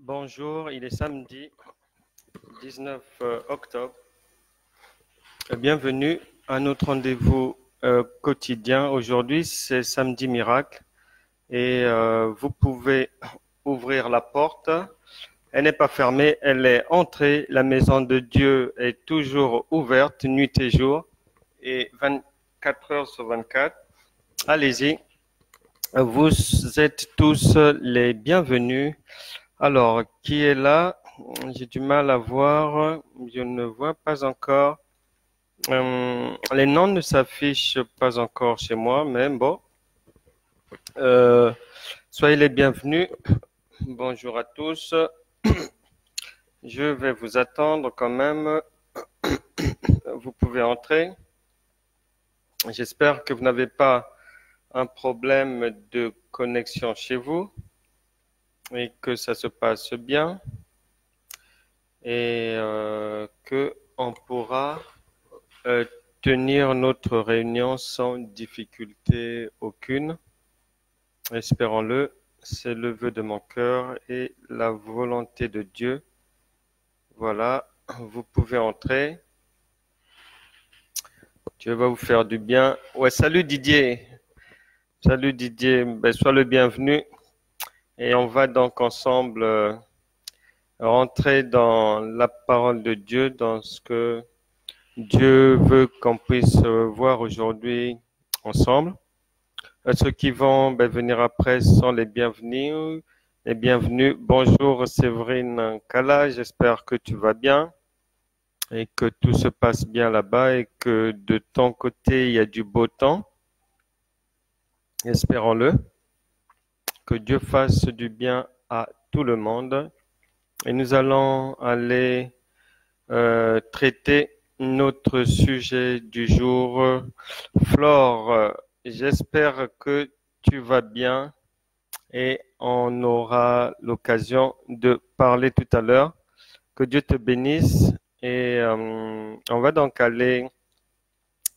Bonjour, il est samedi 19 octobre. Bienvenue à notre rendez-vous quotidien. Aujourd'hui, c'est samedi miracle et vous pouvez ouvrir la porte. Elle n'est pas fermée, elle est entrée. La maison de Dieu est toujours ouverte, nuit et jour, et 24 heures sur 24. Allez-y, vous êtes tous les bienvenus. Alors, qui est là? J'ai du mal à voir, je ne vois pas encore. Les noms ne s'affichent pas encore chez moi, mais bon. Soyez les bienvenus. Bonjour à tous. Je vais vous attendre quand même. Vous pouvez entrer. J'espère que vous n'avez pas un problème de connexion chez vous et que ça se passe bien et que on pourra tenir notre réunion sans difficulté aucune. Espérons-le, c'est le vœu de mon cœur et la volonté de Dieu. Voilà, vous pouvez entrer. Dieu va vous faire du bien. Ouais, salut Didier. Salut Didier, sois le bienvenu. Et on va donc ensemble rentrer dans la parole de Dieu, dans ce que Dieu veut qu'on puisse voir aujourd'hui ensemble. Ceux qui vont venir après sont les bienvenus. Les bienvenus. Bonjour Séverine Kala, j'espère que tu vas bien et que tout se passe bien là-bas et que de ton côté il y a du beau temps. Espérons-le. Que Dieu fasse du bien à tout le monde. Et nous allons aller traiter notre sujet du jour. Flore, j'espère que tu vas bien et on aura l'occasion de parler tout à l'heure. Que Dieu te bénisse et on va donc aller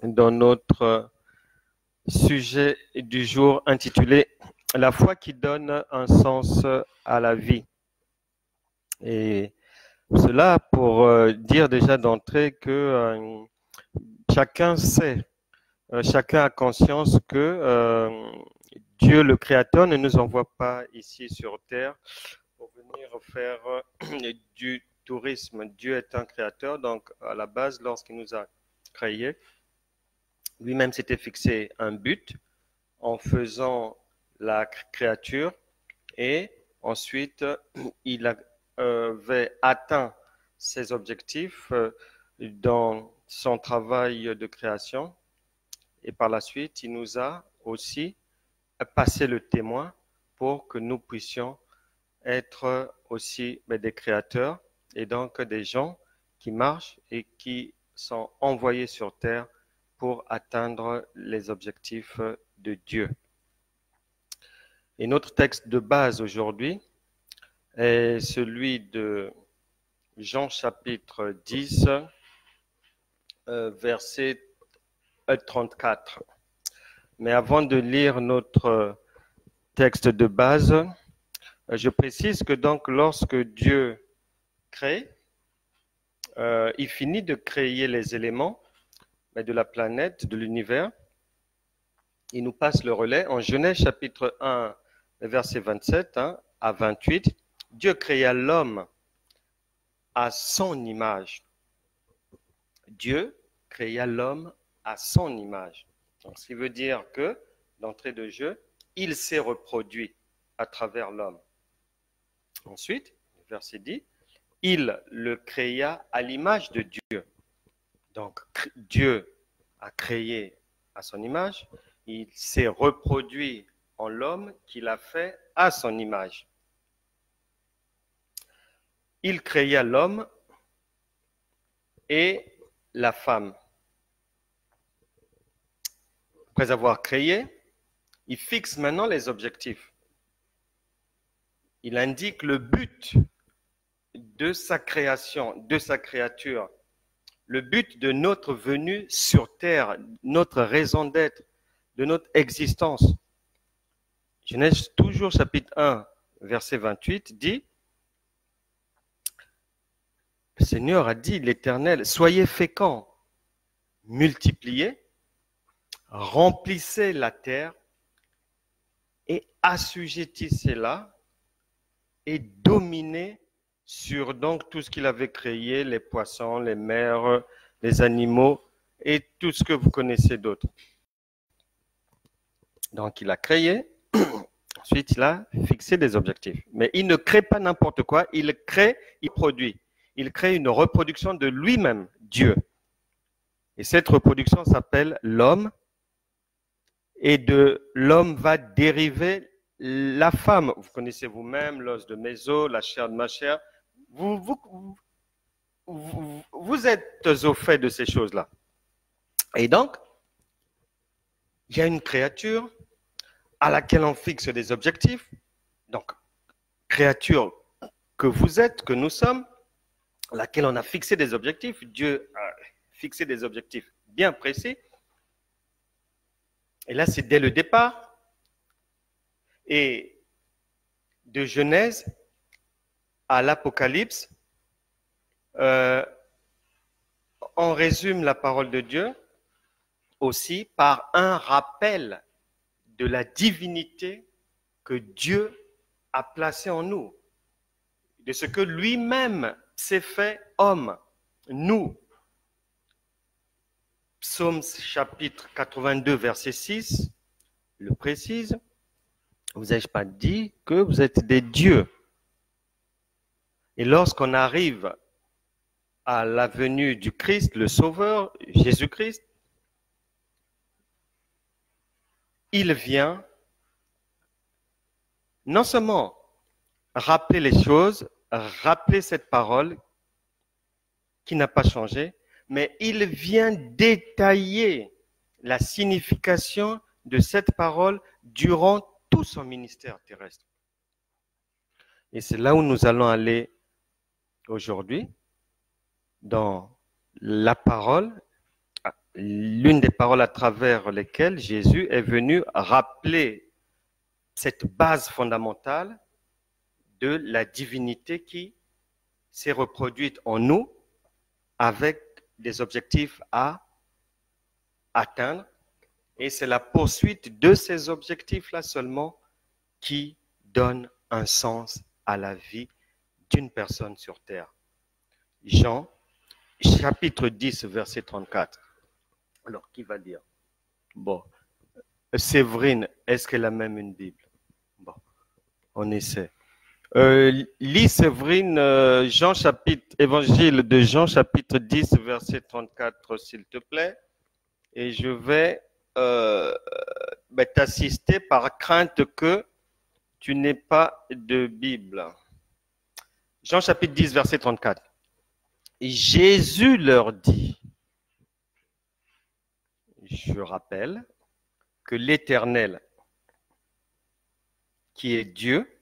dans notre sujet du jour intitulé « La foi qui donne un sens à la vie ». Et cela pour dire déjà d'entrée que chacun sait, chacun a conscience que Dieu le Créateur ne nous envoie pas ici sur terre pour venir faire du tourisme. Dieu est un créateur, donc à la base, lorsqu'il nous a créés, lui-même s'était fixé un but en faisant la créature et ensuite il avait atteint ses objectifs dans son travail de création et par la suite il nous a aussi passé le témoin pour que nous puissions être aussi des créateurs et donc des gens qui marchent et qui sont envoyés sur terre pour atteindre les objectifs de Dieu. Et notre texte de base aujourd'hui est celui de Jean chapitre 10, verset 34. Mais avant de lire notre texte de base, je précise que donc lorsque Dieu crée, il finit de créer les éléments de la planète, de l'univers. Il nous passe le relais en Genèse chapitre 1, verset 27 à 28. Dieu créa l'homme à son image. Dieu créa l'homme à son image. Donc, ce qui veut dire que, d'entrée de jeu, il s'est reproduit à travers l'homme. Ensuite, le verset dit, il le créa à l'image de Dieu. Donc, Dieu a créé à son image, il s'est reproduit en l'homme qu'il a fait à son image. Il créa l'homme et la femme. Après avoir créé, il fixe maintenant les objectifs. Il indique le but de sa création, de sa créature, le but de notre venue sur terre, notre raison d'être, de notre existence. Genèse toujours chapitre 1, verset 28 dit Le Seigneur a dit, l'Éternel, soyez féconds, multipliez, remplissez la terre et assujettissez-la et dominez sur donc tout ce qu'il avait créé, les poissons, les mers, les animaux et tout ce que vous connaissez d'autre. Donc il a créé, ensuite il a fixé des objectifs. Mais il ne crée pas n'importe quoi, il crée, il produit. Il crée une reproduction de lui-même, Dieu. Et cette reproduction s'appelle l'homme. Et de l'homme va dériver la femme. Vous connaissez vous-même l'os de mes os, la chair de ma chair. Vous êtes au fait de ces choses-là. Et donc, il y a une créature à laquelle on fixe des objectifs. Donc, créature que vous êtes, que nous sommes, à laquelle on a fixé des objectifs. Dieu a fixé des objectifs bien précis. Et là, c'est dès le départ. Et de Genèse à l'Apocalypse, on résume la parole de Dieu aussi par un rappel de la divinité que Dieu a placée en nous, de ce que lui-même s'est fait homme, nous. Psaume chapitre 82, verset 6, le précise. Vous ai-je pas dit que vous êtes des dieux? Et lorsqu'on arrive à la venue du Christ, le Sauveur, Jésus-Christ, il vient non seulement rappeler les choses, rappeler cette parole qui n'a pas changé, mais il vient détailler la signification de cette parole durant tout son ministère terrestre. Et c'est là où nous allons aller aujourd'hui, dans la parole, l'une des paroles à travers lesquelles Jésus est venu rappeler cette base fondamentale de la divinité qui s'est reproduite en nous avec des objectifs à atteindre. Et c'est la poursuite de ces objectifs-là seulement qui donne un sens à la vie d'une personne sur terre. Jean, chapitre 10, verset 34. Alors, qui va dire? Bon, Séverine, est-ce qu'elle a même une Bible? Bon, on essaie. Lis Séverine, évangile de Jean, chapitre 10, verset 34, s'il te plaît. Et je vais t'assister par crainte que tu n'aies pas de Bible. Jean chapitre 10, verset 34. Jésus leur dit, je rappelle que l'Éternel, qui est Dieu,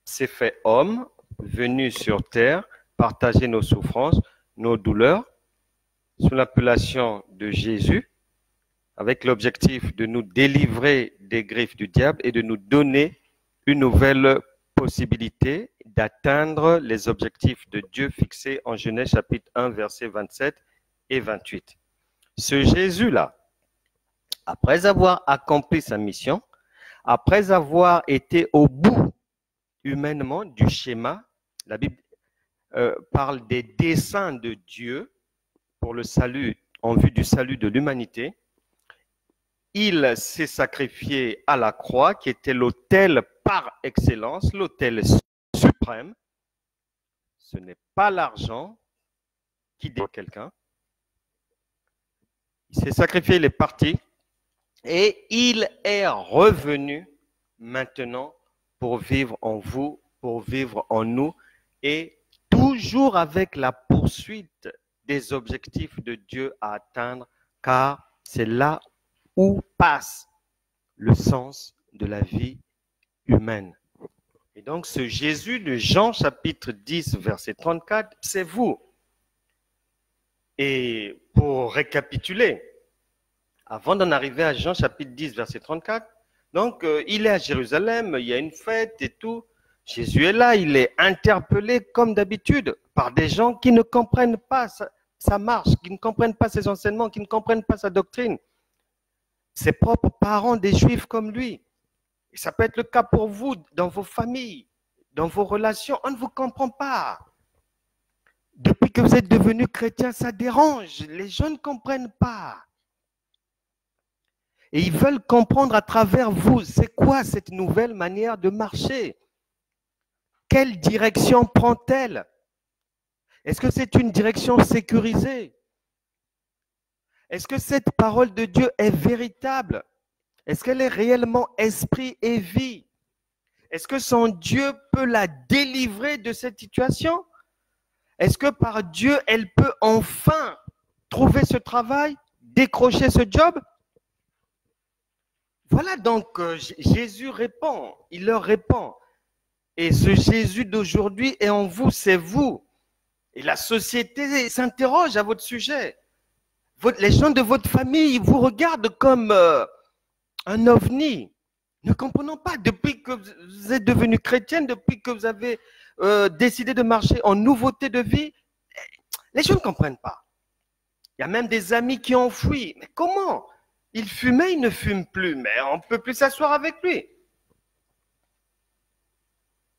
s'est fait homme, venu sur terre, partager nos souffrances, nos douleurs, sous l'appellation de Jésus, avec l'objectif de nous délivrer des griffes du diable et de nous donner une nouvelle possibilité d'atteindre les objectifs de Dieu fixés en Genèse chapitre 1, versets 27 et 28. Ce Jésus-là, après avoir accompli sa mission, après avoir été au bout humainement du schéma, la Bible parle des desseins de Dieu pour le salut, en vue du salut de l'humanité. Il s'est sacrifié à la croix, qui était l'autel par excellence, l'autel suprême. Ce n'est pas l'argent qui dépend quelqu'un. Il s'est sacrifié, il est parti, et il est revenu maintenant pour vivre en vous, pour vivre en nous, et toujours avec la poursuite des objectifs de Dieu à atteindre, car c'est là où passe le sens de la vie humaine. Et donc ce Jésus de Jean chapitre 10 verset 34, c'est vous. Et pour récapituler, avant d'en arriver à Jean chapitre 10 verset 34, donc il est à Jérusalem, il y a une fête et tout. Jésus est là, il est interpellé comme d'habitude par des gens qui ne comprennent pas sa marche, qui ne comprennent pas ses enseignements, qui ne comprennent pas sa doctrine. Ses propres parents, des juifs comme lui. Et ça peut être le cas pour vous, dans vos familles, dans vos relations. On ne vous comprend pas. Depuis que vous êtes devenu chrétien, ça dérange. Les gens ne comprennent pas. Et ils veulent comprendre à travers vous, c'est quoi cette nouvelle manière de marcher? Quelle direction prend-elle? Est-ce que c'est une direction sécurisée? Est-ce que cette parole de Dieu est véritable? Est-ce qu'elle est réellement esprit et vie? Est-ce que son Dieu peut la délivrer de cette situation? Est-ce que par Dieu, elle peut enfin trouver ce travail, décrocher ce job? Voilà donc Jésus répond, il leur répond. Et ce Jésus d'aujourd'hui est en vous, c'est vous. Et la société s'interroge à votre sujet. Les gens de votre famille vous regardent comme un ovni. Ne comprenons pas, depuis que vous êtes devenu chrétienne, depuis que vous avez décidé de marcher en nouveauté de vie, les gens ne comprennent pas. Il y a même des amis qui ont fui. Mais comment? Il fumait, il ne fume plus, mais on ne peut plus s'asseoir avec lui.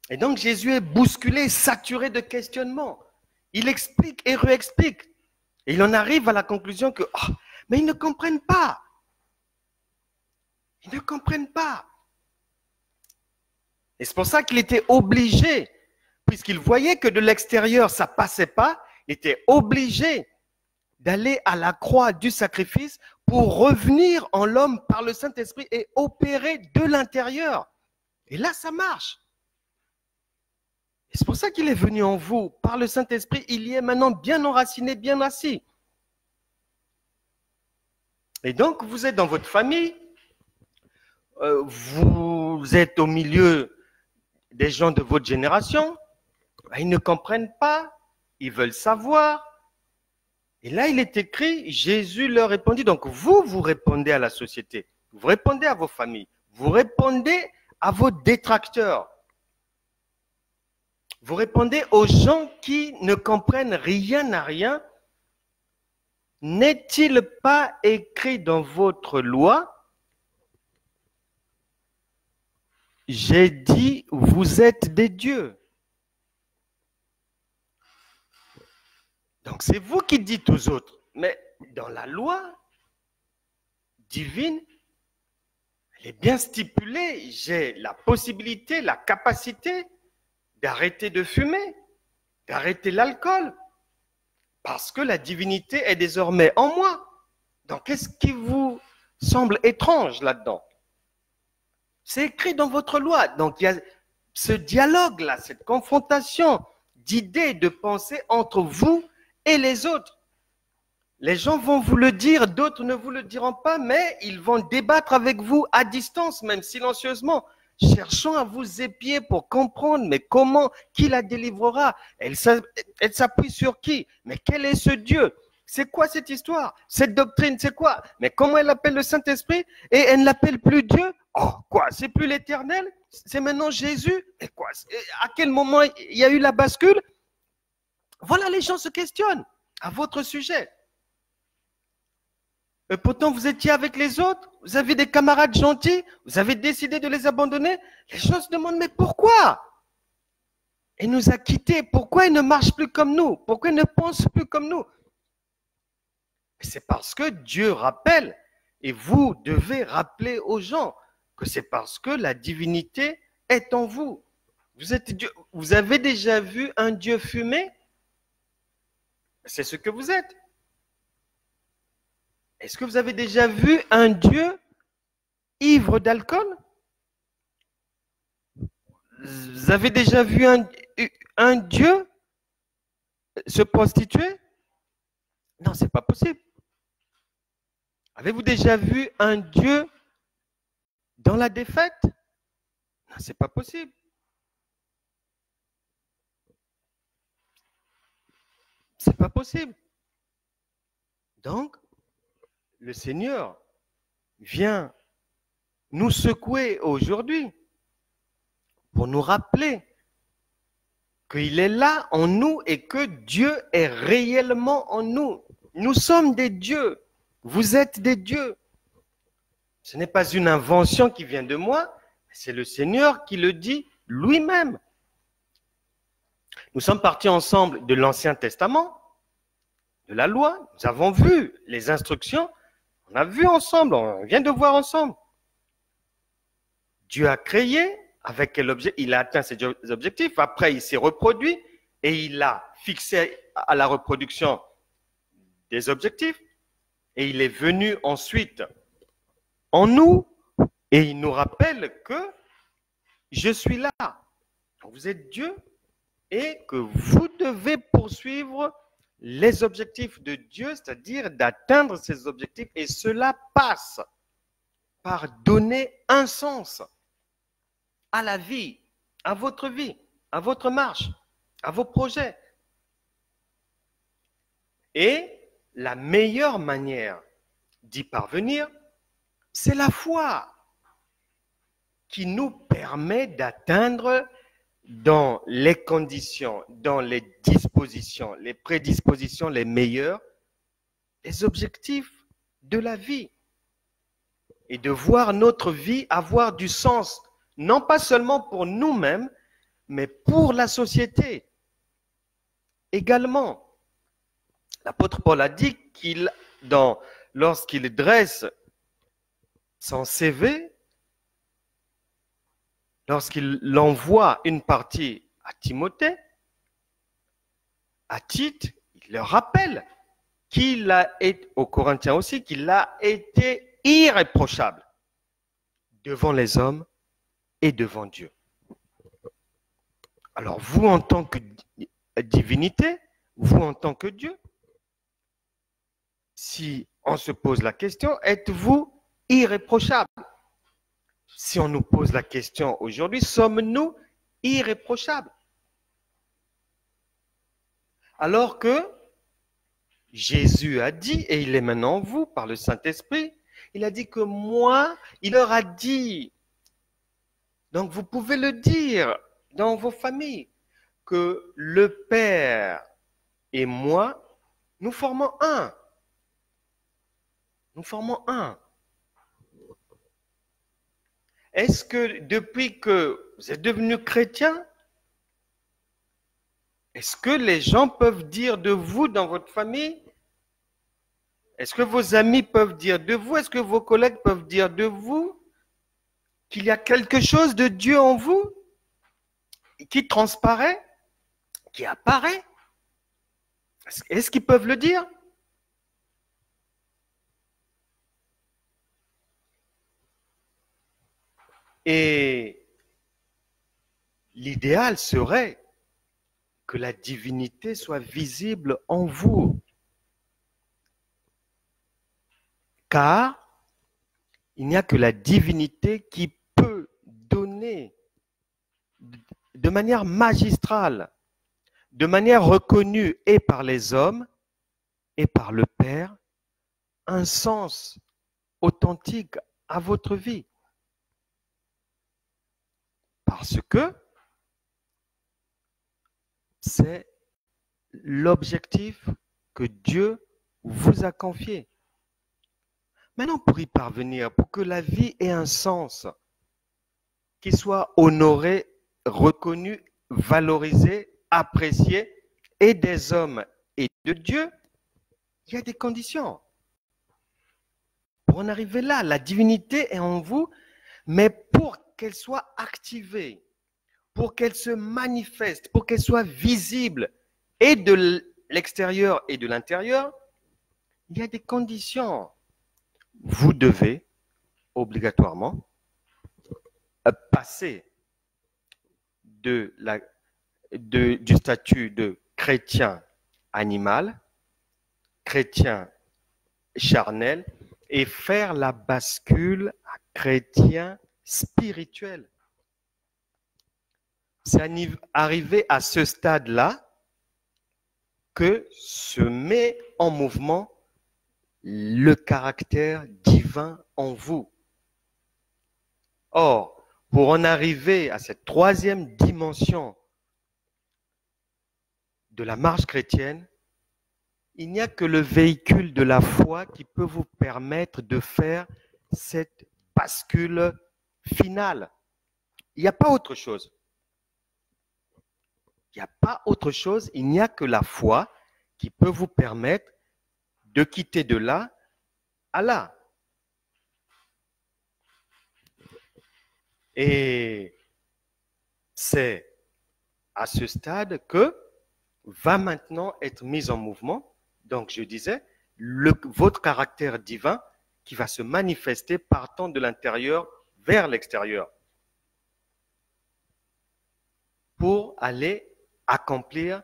Et donc Jésus est bousculé, saturé de questionnements. Il explique et réexplique. Et il en arrive à la conclusion que, oh, mais ils ne comprennent pas. Ils ne comprennent pas. Et c'est pour ça qu'il était obligé, puisqu'il voyait que de l'extérieur, ça ne passait pas, il était obligé d'aller à la croix du sacrifice pour revenir en l'homme par le Saint-Esprit et opérer de l'intérieur. Et là, ça marche. Et c'est pour ça qu'il est venu en vous. Par le Saint-Esprit, il y est maintenant bien enraciné, bien assis. Et donc, vous êtes dans votre famille, vous êtes au milieu des gens de votre génération, ils ne comprennent pas, ils veulent savoir. Et là, il est écrit, Jésus leur répondit. Donc, vous répondez à la société, vous répondez à vos familles, vous répondez à vos détracteurs. Vous répondez aux gens qui ne comprennent rien à rien. N'est-il pas écrit dans votre loi? J'ai dit, vous êtes des dieux. Donc c'est vous qui dites aux autres. Mais dans la loi divine, elle est bien stipulée. J'ai la possibilité, la capacité d'arrêter de fumer, d'arrêter l'alcool, parce que la divinité est désormais en moi. Donc, qu'est-ce qui vous semble étrange là-dedans? C'est écrit dans votre loi. Donc, il y a ce dialogue-là, cette confrontation d'idées, de pensées entre vous et les autres. Les gens vont vous le dire, d'autres ne vous le diront pas, mais ils vont débattre avec vous à distance, même silencieusement, cherchant à vous épier pour comprendre, mais comment, qui la délivrera? Elle s'appuie sur qui? Mais quel est ce Dieu? C'est quoi cette histoire? Cette doctrine, c'est quoi? Mais comment elle appelle le Saint-Esprit? Et elle ne l'appelle plus Dieu? Oh, quoi? C'est plus l'Éternel? C'est maintenant Jésus? Et quoi? À quel moment il y a eu la bascule? Voilà, les gens se questionnent à votre sujet. Et pourtant, vous étiez avec les autres, vous avez des camarades gentils, vous avez décidé de les abandonner. Les gens se demandent, mais pourquoi? Il nous a quittés. Pourquoi il ne marche plus comme nous? Pourquoi il ne pense plus comme nous? C'est parce que Dieu rappelle, et vous devez rappeler aux gens que c'est parce que la divinité est en vous. Vous êtes Dieu. Vous avez déjà vu un Dieu fumer? C'est ce que vous êtes. Est-ce que vous avez déjà vu un Dieu ivre d'alcool? Vous avez déjà vu un Dieu se prostituer? Non, c'est pas possible. Avez-vous déjà vu un Dieu dans la défaite? Non, c'est pas possible. C'est pas possible. Donc, le Seigneur vient nous secouer aujourd'hui pour nous rappeler qu'il est là en nous et que Dieu est réellement en nous. Nous sommes des dieux. Vous êtes des dieux. Ce n'est pas une invention qui vient de moi, c'est le Seigneur qui le dit lui-même. Nous sommes partis ensemble de l'Ancien Testament, de la loi. Nous avons vu les instructions. On a vu ensemble, on vient de voir ensemble. Dieu a créé, avec quel objet? Il a atteint ses objectifs. Après, il s'est reproduit et il a fixé à la reproduction des objectifs. Et il est venu ensuite en nous et il nous rappelle que je suis là. Vous êtes Dieu et que vous devez poursuivre les objectifs de Dieu, c'est-à-dire d'atteindre ces objectifs. Et cela passe par donner un sens à la vie, à votre marche, à vos projets. Et la meilleure manière d'y parvenir, c'est la foi qui nous permet d'atteindre dans les conditions, dans les dispositions, les prédispositions les meilleures, les objectifs de la vie. Et de voir notre vie avoir du sens, non pas seulement pour nous-mêmes, mais pour la société également. L'apôtre Paul a dit lorsqu'il dresse son CV, lorsqu'il envoie une partie à Timothée, à Tite, il leur rappelle qu'il a été, aux Corinthiens aussi, qu'il a été irréprochable devant les hommes et devant Dieu. Alors vous en tant que divinité, vous en tant que Dieu, si on se pose la question, êtes-vous irréprochable? Si on nous pose la question aujourd'hui, sommes-nous irréprochables? Alors que Jésus a dit, et il est maintenant en vous par le Saint-Esprit, il a dit que moi, il leur a dit, donc vous pouvez le dire dans vos familles, que le Père et moi, nous formons un. Nous formons un. Est-ce que depuis que vous êtes devenus chrétiens, est-ce que les gens peuvent dire de vous dans votre famille? Est-ce que vos amis peuvent dire de vous? Est-ce que vos collègues peuvent dire de vous qu'il y a quelque chose de Dieu en vous qui transparaît, qui apparaît? Est-ce qu'ils peuvent le dire? Et l'idéal serait que la divinité soit visible en vous. Car il n'y a que la divinité qui peut donner de manière magistrale, de manière reconnue et par les hommes et par le Père, un sens authentique à votre vie. Parce que c'est l'objectif que Dieu vous a confié. Maintenant, pour y parvenir, pour que la vie ait un sens, qu'il soit honoré, reconnu, valorisé, apprécié, et des hommes et de Dieu, il y a des conditions. Pour en arriver là, la divinité est en vous, mais pour qu'elle soit activée, pour qu'elle se manifeste, pour qu'elle soit visible, et de l'extérieur et de l'intérieur, il y a des conditions. Vous devez obligatoirement passer du statut de chrétien animal, chrétien charnel, et faire la bascule à chrétien spirituel. C'est arrivé à ce stade-là que se met en mouvement le caractère divin en vous. Or, pour en arriver à cette troisième dimension de la marche chrétienne, il n'y a que le véhicule de la foi qui peut vous permettre de faire cette bascule finale. Il n'y a pas autre chose. Il n'y a pas autre chose, il n'y a que la foi qui peut vous permettre de quitter de là à là. Et c'est à ce stade que va maintenant être mis en mouvement, donc je disais, votre caractère divin qui va se manifester partant de l'intérieur vers l'extérieur pour aller accomplir,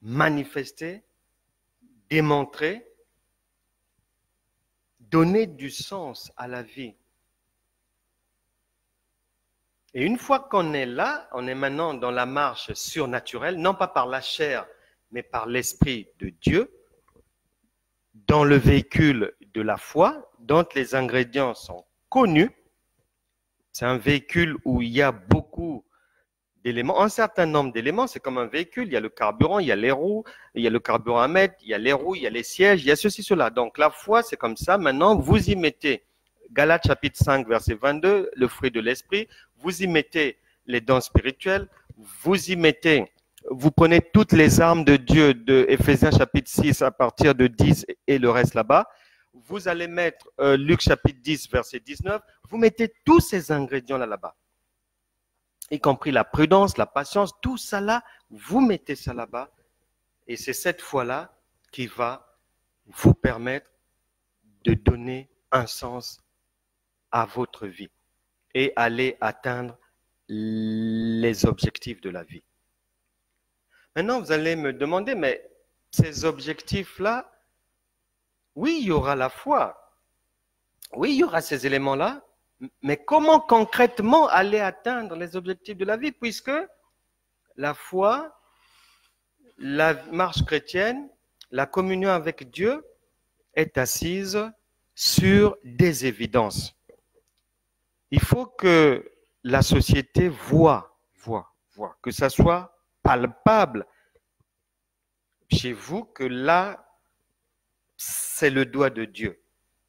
manifester, démontrer, donner du sens à la vie. Et une fois qu'on est là, on est maintenant dans la marche surnaturelle, non pas par la chair, mais par l'Esprit de Dieu, dans le véhicule de la foi, dont les ingrédients sont connus. C'est un véhicule où il y a beaucoup d'éléments, un certain nombre d'éléments, c'est comme un véhicule, il y a le carburant, il y a les roues, il y a le carburant à mettre, il y a les roues, il y a les sièges, il y a ceci, cela. Donc la foi, c'est comme ça. Maintenant, vous y mettez Galates chapitre 5, verset 22, le fruit de l'esprit, vous y mettez les dons spirituels, vous y mettez, vous prenez toutes les armes de Dieu de Éphésiens chapitre 6 à partir de 10 et le reste là-bas. Vous allez mettre Luc chapitre 10, verset 19, vous mettez tous ces ingrédients là-bas, y compris la prudence, la patience, tout ça là, vous mettez ça là-bas et c'est cette foi-là qui va vous permettre de donner un sens à votre vie et aller atteindre les objectifs de la vie. Maintenant, vous allez me demander, mais ces objectifs-là, oui, il y aura la foi, oui, il y aura ces éléments-là, mais comment concrètement aller atteindre les objectifs de la vie, puisque la foi, la marche chrétienne, la communion avec Dieu est assise sur des évidences. Il faut que la société voit, que ça soit palpable chez vous, que là, c'est le doigt de Dieu.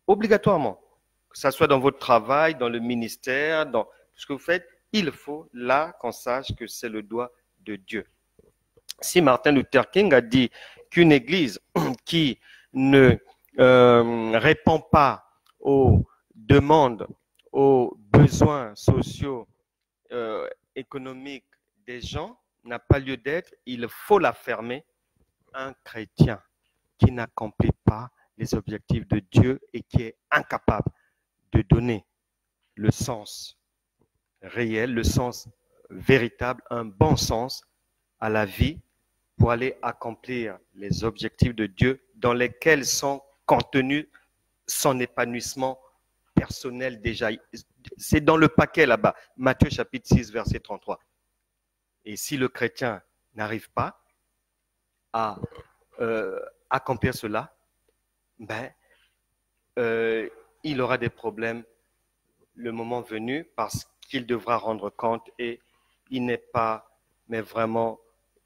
Obligatoirement. Que ça soit dans votre travail, dans le ministère, dans tout ce que vous faites, il faut là qu'on sache que c'est le doigt de Dieu. Si Martin Luther King a dit qu'une église qui ne répond pas aux demandes, aux besoins sociaux, économiques des gens n'a pas lieu d'être, il faut la fermer. Un chrétien qui n'accomplit pas les objectifs de Dieu et qui est incapable de donner le sens réel, le sens véritable, un bon sens à la vie pour aller accomplir les objectifs de Dieu dans lesquels sont contenus son épanouissement personnel déjà. C'est dans le paquet là-bas, Matthieu chapitre 6, verset 33. Et si le chrétien n'arrive pas à accomplir cela, ben, il aura des problèmes le moment venu parce qu'il devra rendre compte et il n'est pas mais vraiment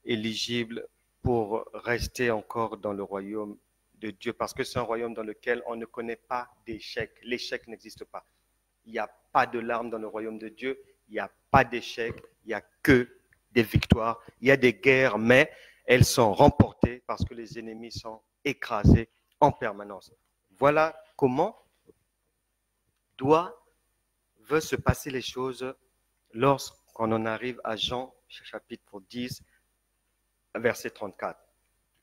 éligible pour rester encore dans le royaume de Dieu parce que c'est un royaume dans lequel on ne connaît pas d'échec. L'échec n'existe pas. Il n'y a pas de larmes dans le royaume de Dieu, il n'y a pas d'échec, il n'y a que des victoires. Il y a des guerres, mais elles sont remportées parce que les ennemis sont écrasés en permanence. Voilà comment veut se passer les choses lorsqu'on en arrive à Jean chapitre 10, verset 34.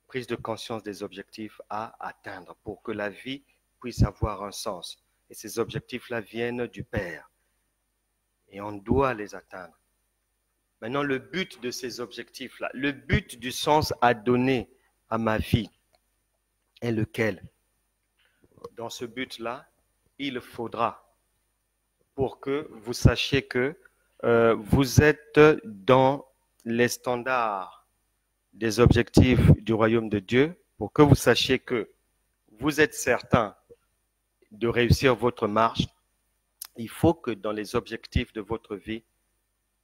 Prise de conscience des objectifs à atteindre pour que la vie puisse avoir un sens. Et ces objectifs-là viennent du Père. Et on doit les atteindre. Maintenant, le but de ces objectifs-là, le but du sens à donner à ma vie est lequel? Dans ce but-là, il faudra, pour que vous sachiez que vous êtes dans les standards des objectifs du royaume de Dieu, pour que vous sachiez que vous êtes certain de réussir votre marche, il faut que dans les objectifs de votre vie,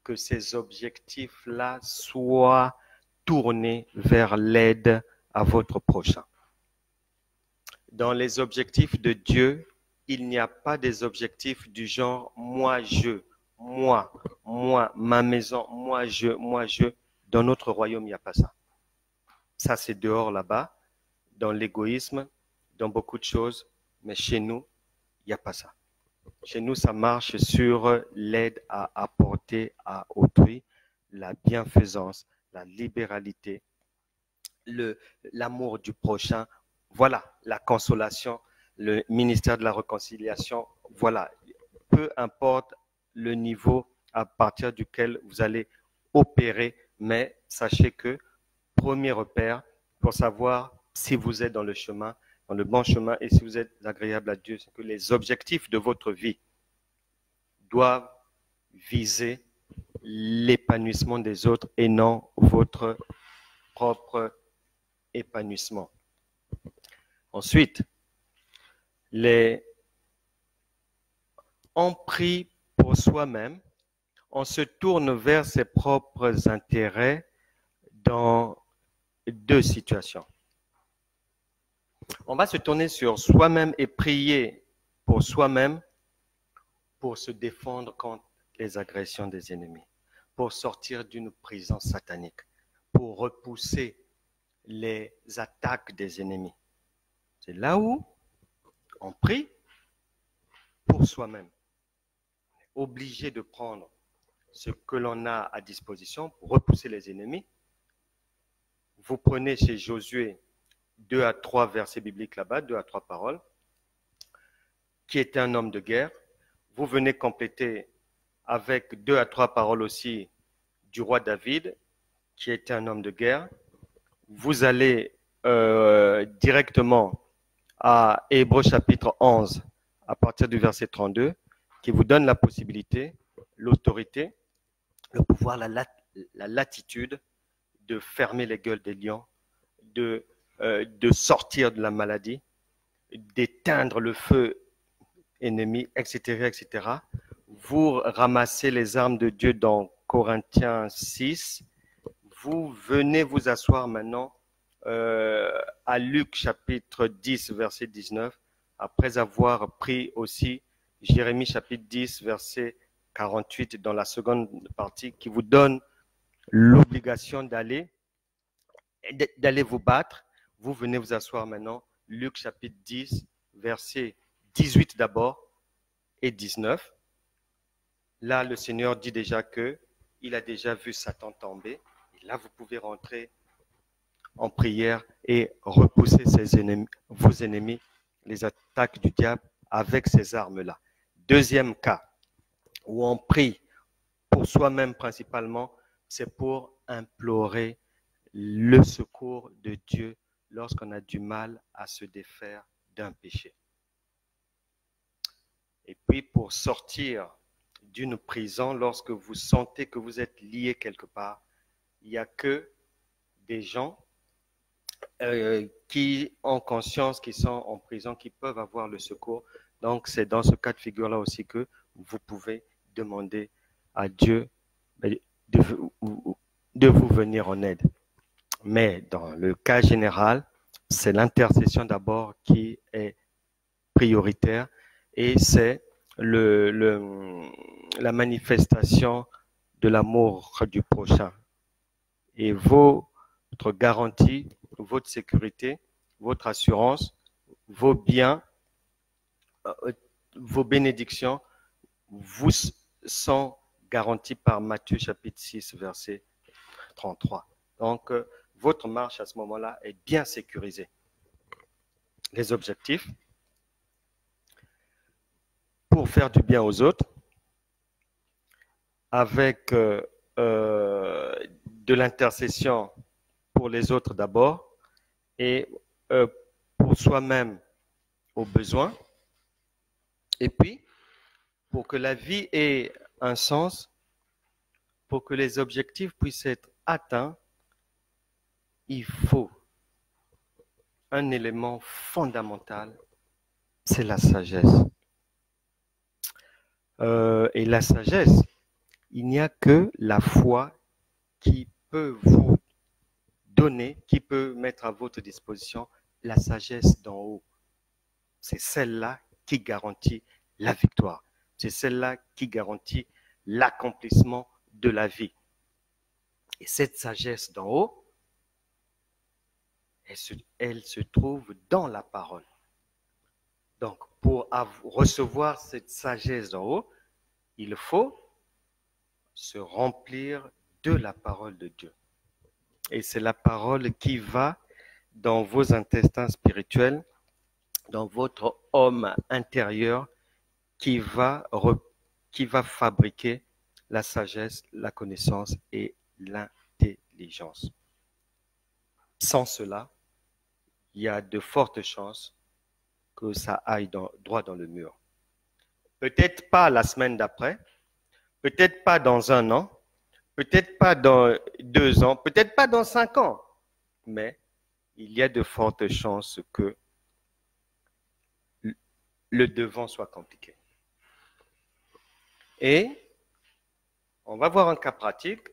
que ces objectifs-là soient tourner vers l'aide à votre prochain. Dans les objectifs de Dieu, il n'y a pas des objectifs du genre moi, je, moi, ma maison, moi, je. Dans notre royaume, il n'y a pas ça. Ça, c'est dehors là-bas, dans l'égoïsme, dans beaucoup de choses. Mais chez nous, il n'y a pas ça. Chez nous, ça marche sur l'aide à apporter à autrui, la bienfaisance, la libéralité, l'amour du prochain. Voilà, la consolation, le ministère de la réconciliation. Voilà, peu importe le niveau à partir duquel vous allez opérer, mais sachez que premier repère pour savoir si vous êtes dans le chemin, dans le bon chemin et si vous êtes agréable à Dieu, c'est que les objectifs de votre vie doivent viser l'épanouissement des autres et non votre propre épanouissement. Ensuite, on prie pour soi-même, on se tourne vers ses propres intérêts dans deux situations. On va se tourner sur soi-même et prier pour soi-même pour se défendre contre les agressions des ennemis, pour sortir d'une prison satanique, pour repousser les attaques des ennemis. C'est là où on prie pour soi-même. Obligé de prendre ce que l'on a à disposition pour repousser les ennemis. Vous prenez chez Josué 2 à 3 versets bibliques là-bas, 2 à 3 paroles, qui était un homme de guerre. Vous venez compléter avec 2 à 3 paroles aussi du roi David, qui était un homme de guerre. Vous allez directement à Hébreux chapitre 11, à partir du verset 32, qui vous donne la possibilité, l'autorité, le pouvoir, la latitude de fermer les gueules des lions, de sortir de la maladie, d'éteindre le feu ennemi, etc., etc. Vous ramassez les armes de Dieu dans Corinthiens 6. Vous venez vous asseoir maintenant à Luc chapitre 10, verset 19, après avoir pris aussi Jérémie chapitre 10, verset 48 dans la seconde partie, qui vous donne l'obligation d'aller vous battre. Vous venez vous asseoir maintenant, Luc chapitre 10, verset 18 d'abord et 19. Là, le Seigneur dit déjà qu'il a déjà vu Satan tomber. Et là, vous pouvez rentrer en prière et repousser vos ennemis, les attaques du diable avec ces armes-là. Deuxième cas, où on prie pour soi-même principalement, c'est pour implorer le secours de Dieu lorsqu'on a du mal à se défaire d'un péché. Et puis pour sortir d'une prison, lorsque vous sentez que vous êtes lié quelque part, il n'y a que des gens qui ont conscience qu'ils sont en prison, qui peuvent avoir le secours. Donc c'est dans ce cas de figure-là aussi que vous pouvez demander à Dieu de vous venir en aide. Mais dans le cas général, c'est l'intercession d'abord qui est prioritaire et c'est la manifestation de l'amour du prochain. Et votre garantie, votre sécurité, votre assurance, vos biens, vos bénédictions vous sont garanties par Matthieu chapitre 6, verset 33. Donc, votre marche à ce moment-là est bien sécurisée. Les objectifs, pour faire du bien aux autres, avec de l'intercession pour les autres d'abord, et pour soi-même aux besoins, et puis pour que la vie ait un sens, pour que les objectifs puissent être atteints, il faut un élément fondamental, c'est la sagesse. Et la sagesse, il n'y a que la foi qui peut vous donner, qui peut mettre à votre disposition la sagesse d'en haut. C'est celle-là qui garantit la victoire. C'est celle-là qui garantit l'accomplissement de la vie. Et cette sagesse d'en haut, elle se trouve dans la parole. Donc, pour recevoir cette sagesse d'en haut, il faut se remplir de la parole de Dieu. Et c'est la parole qui va dans vos intestins spirituels, dans votre homme intérieur, qui va fabriquer la sagesse, la connaissance et l'intelligence. Sans cela, il y a de fortes chances que ça aille droit dans le mur. Peut-être pas la semaine d'après, peut-être pas dans 1 an, peut-être pas dans 2 ans, peut-être pas dans 5 ans, mais il y a de fortes chances que le devant soit compliqué. Et on va voir un cas pratique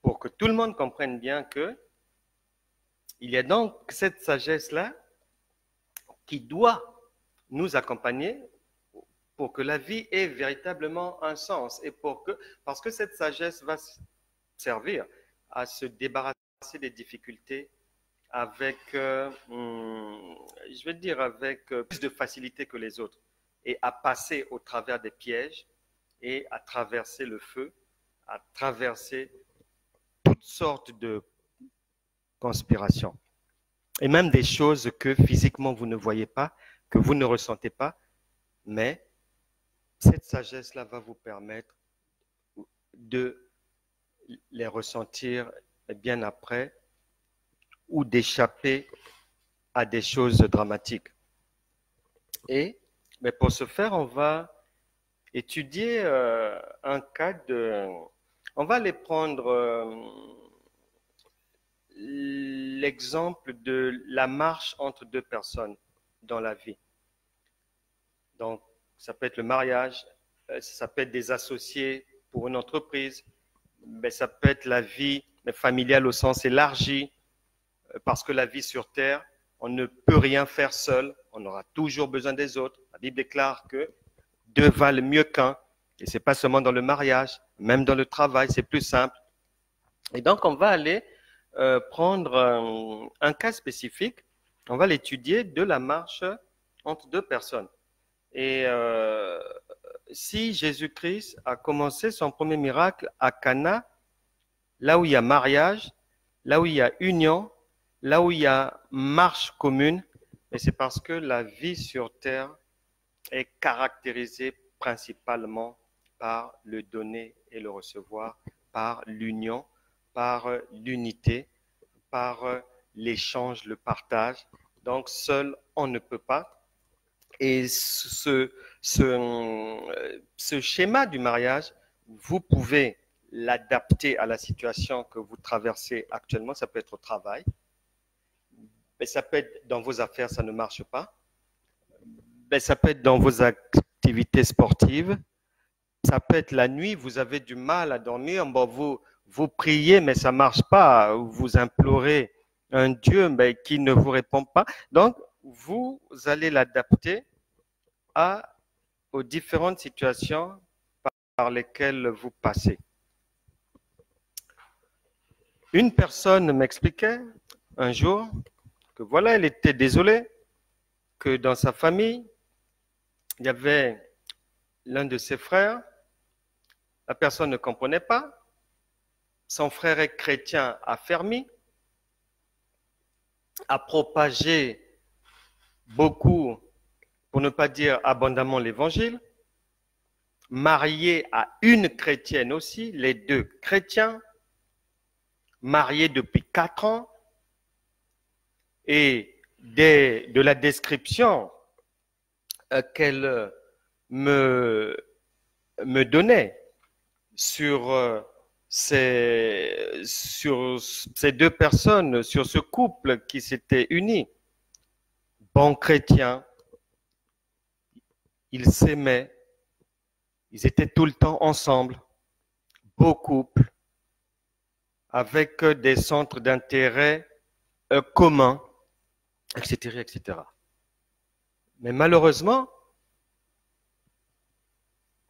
pour que tout le monde comprenne bien que il y a donc cette sagesse-là qui doit nous accompagner pour que la vie ait véritablement un sens et parce que cette sagesse va servir à se débarrasser des difficultés avec, je vais dire, avec plus de facilité que les autres et à passer au travers des pièges et à traverser le feu, à traverser toutes sortes de conspirations. Et même des choses que physiquement vous ne voyez pas, que vous ne ressentez pas, mais cette sagesse-là va vous permettre de les ressentir bien après ou d'échapper à des choses dramatiques. Mais pour ce faire, on va étudier un cas de... On va aller prendre l'exemple de la marche entre 2 personnes dans la vie. Donc, ça peut être le mariage, ça peut être des associés pour une entreprise, mais ça peut être la vie familiale au sens élargi, parce que la vie sur Terre, on ne peut rien faire seul, on aura toujours besoin des autres. La Bible déclare que 2 valent mieux qu'1, et ce n'est pas seulement dans le mariage, même dans le travail, c'est plus simple. Et donc, on va aller prendre un cas spécifique, on va l'étudier de la marche entre 2 personnes. Et si Jésus-Christ a commencé son premier miracle à Cana, là où il y a mariage, là où il y a union, là où il y a marche commune, et c'est parce que la vie sur terre est caractérisée principalement par le donner et le recevoir, par l'union, par l'unité, par l'échange, le partage. Donc seul, on ne peut pas. Et ce schéma du mariage, vous pouvez l'adapter à la situation que vous traversez actuellement. Ça peut être au travail, mais ça peut être dans vos affaires, ça ne marche pas. Mais ça peut être dans vos activités sportives. Ça peut être la nuit, vous avez du mal à dormir. Bon, vous priez, mais ça ne marche pas. Vous implorez un Dieu mais qui ne vous répond pas. Donc, vous allez l'adapter aux différentes situations par lesquelles vous passez. Une personne m'expliquait un jour que voilà, elle était désolée que dans sa famille, il y avait l'un de ses frères, la personne ne comprenait pas, son frère est chrétien affermi, a propagé beaucoup, pour ne pas dire abondamment l'évangile, marié à une chrétienne aussi, les 2 chrétiens, mariés depuis 4 ans, et de la description qu'elle me donnait sur ces 2 personnes, sur ce couple qui s'était uni, bons chrétiens, ils s'aimaient, ils étaient tout le temps ensemble, beau couple, avec des centres d'intérêt communs, etc., etc. Mais malheureusement,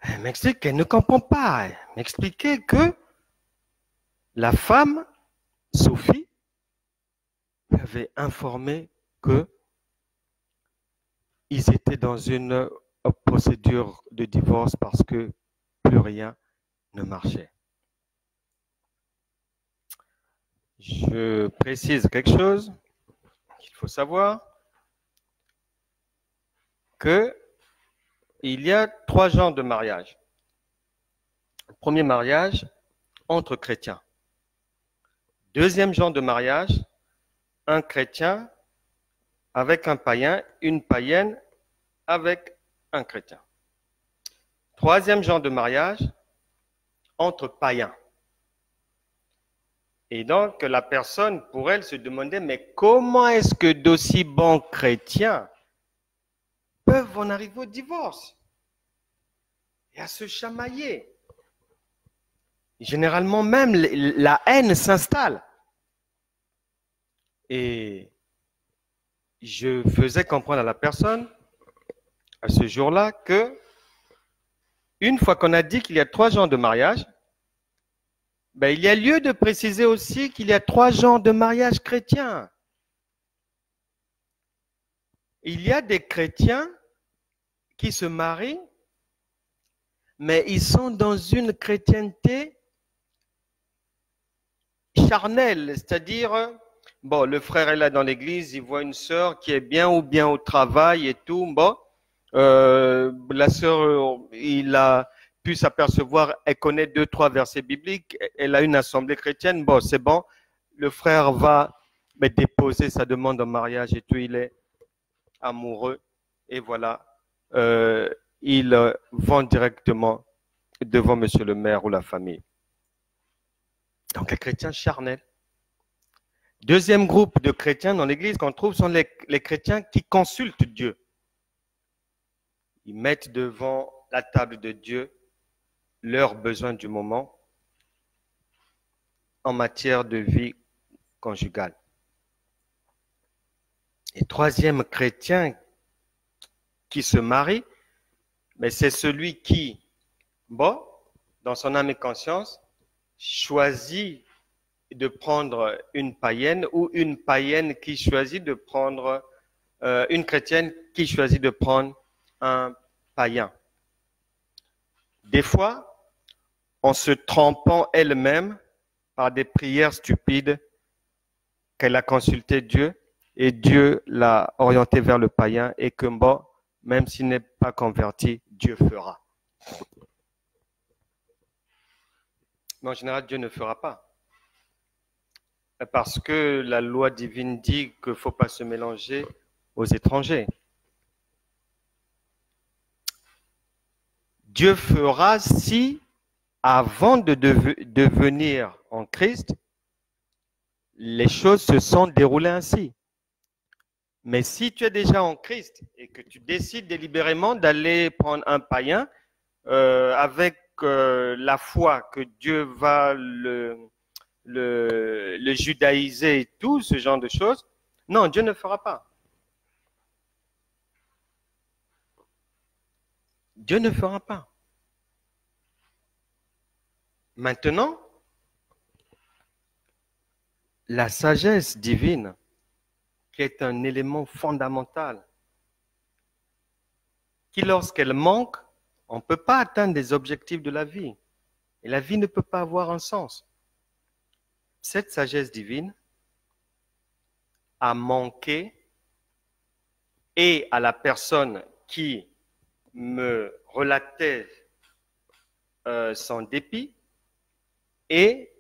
elle m'explique qu'elle ne comprend pas. Elle m'expliquait que la femme, Sophie, avait informé que ils étaient dans une procédure de divorce parce que plus rien ne marchait. Je précise quelque chose qu'il faut savoir, que il y a 3 genres de mariage. Le premier mariage entre chrétiens. Deuxième genre de mariage, un chrétien avec un païen, une païenne avec un chrétien. Troisième genre de mariage, entre païens. Et donc, la personne, pour elle, se demandait, mais comment est-ce que d'aussi bons chrétiens peuvent en arriver au divorce et à se chamailler? Généralement même, la haine s'installe. Et je faisais comprendre à la personne, à ce jour-là, que une fois qu'on a dit qu'il y a 3 genres de mariage, ben, il y a lieu de préciser aussi qu'il y a 3 genres de mariage chrétiens. Il y a des chrétiens qui se marient, mais ils sont dans une chrétienté charnelle, c'est-à-dire, bon, le frère est là dans l'église, il voit une sœur qui est bien ou bien au travail et tout, bon, la sœur, il a pu s'apercevoir, elle connaît 2-3 versets bibliques, elle a une assemblée chrétienne, bon, c'est bon, le frère va déposer sa demande en mariage et tout, il est amoureux, et voilà, il vend directement devant monsieur le maire ou la famille. Donc les chrétiens charnels. Deuxième groupe de chrétiens dans l'église qu'on trouve sont les chrétiens qui consultent Dieu. Ils mettent devant la table de Dieu leurs besoins du moment en matière de vie conjugale. Et troisième chrétien qui se marie, mais c'est celui qui, bon, dans son âme et conscience, choisit de prendre une païenne ou une païenne qui choisit de prendre une chrétienne qui choisit de prendre un païen. Des fois, en se trompant elle-même par des prières stupides qu'elle a consulté Dieu et Dieu l'a orienté vers le païen et que bon, même s'il n'est pas converti, Dieu fera. Mais en général, Dieu ne fera pas. Parce que la loi divine dit qu'il ne faut pas se mélanger aux étrangers. Dieu fera si, avant de devenir en Christ, les choses se sont déroulées ainsi. Mais si tu es déjà en Christ et que tu décides délibérément d'aller prendre un païen avec la foi que Dieu va le judaïser et tout ce genre de choses, non, Dieu ne fera pas. Dieu ne fera pas. Maintenant, la sagesse divine, qui est un élément fondamental, qui lorsqu'elle manque, on ne peut pas atteindre les objectifs de la vie. Et la vie ne peut pas avoir un sens. Cette sagesse divine a manqué et à la personne qui me relatait son dépit et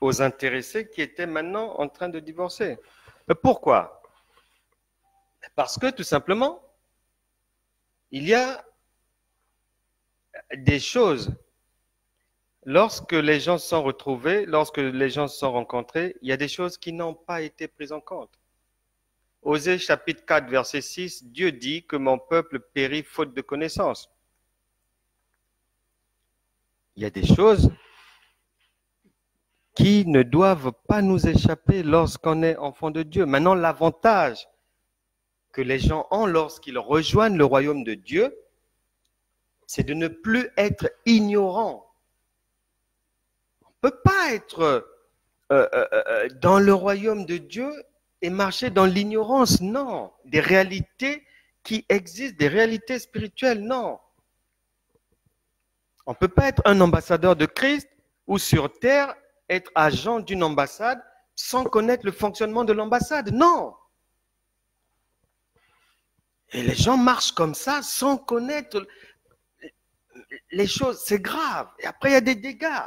aux intéressés qui étaient maintenant en train de divorcer. Pourquoi? Parce que tout simplement, il y a des choses, lorsque les gens se sont retrouvés, lorsque les gens se sont rencontrés, il y a des choses qui n'ont pas été prises en compte. Osée chapitre 4, verset 6, Dieu dit que mon peuple périt faute de connaissance. Il y a des choses qui ne doivent pas nous échapper lorsqu'on est enfant de Dieu. Maintenant, l'avantage que les gens ont lorsqu'ils rejoignent le royaume de Dieu, c'est de ne plus être ignorants. On ne peut pas être dans le royaume de Dieu et marcher dans l'ignorance, non. Des réalités qui existent, des réalités spirituelles, non. On ne peut pas être un ambassadeur de Christ ou sur terre être agent d'une ambassade sans connaître le fonctionnement de l'ambassade, non. Et les gens marchent comme ça sans connaître les choses, c'est grave. Et après, il y a des dégâts.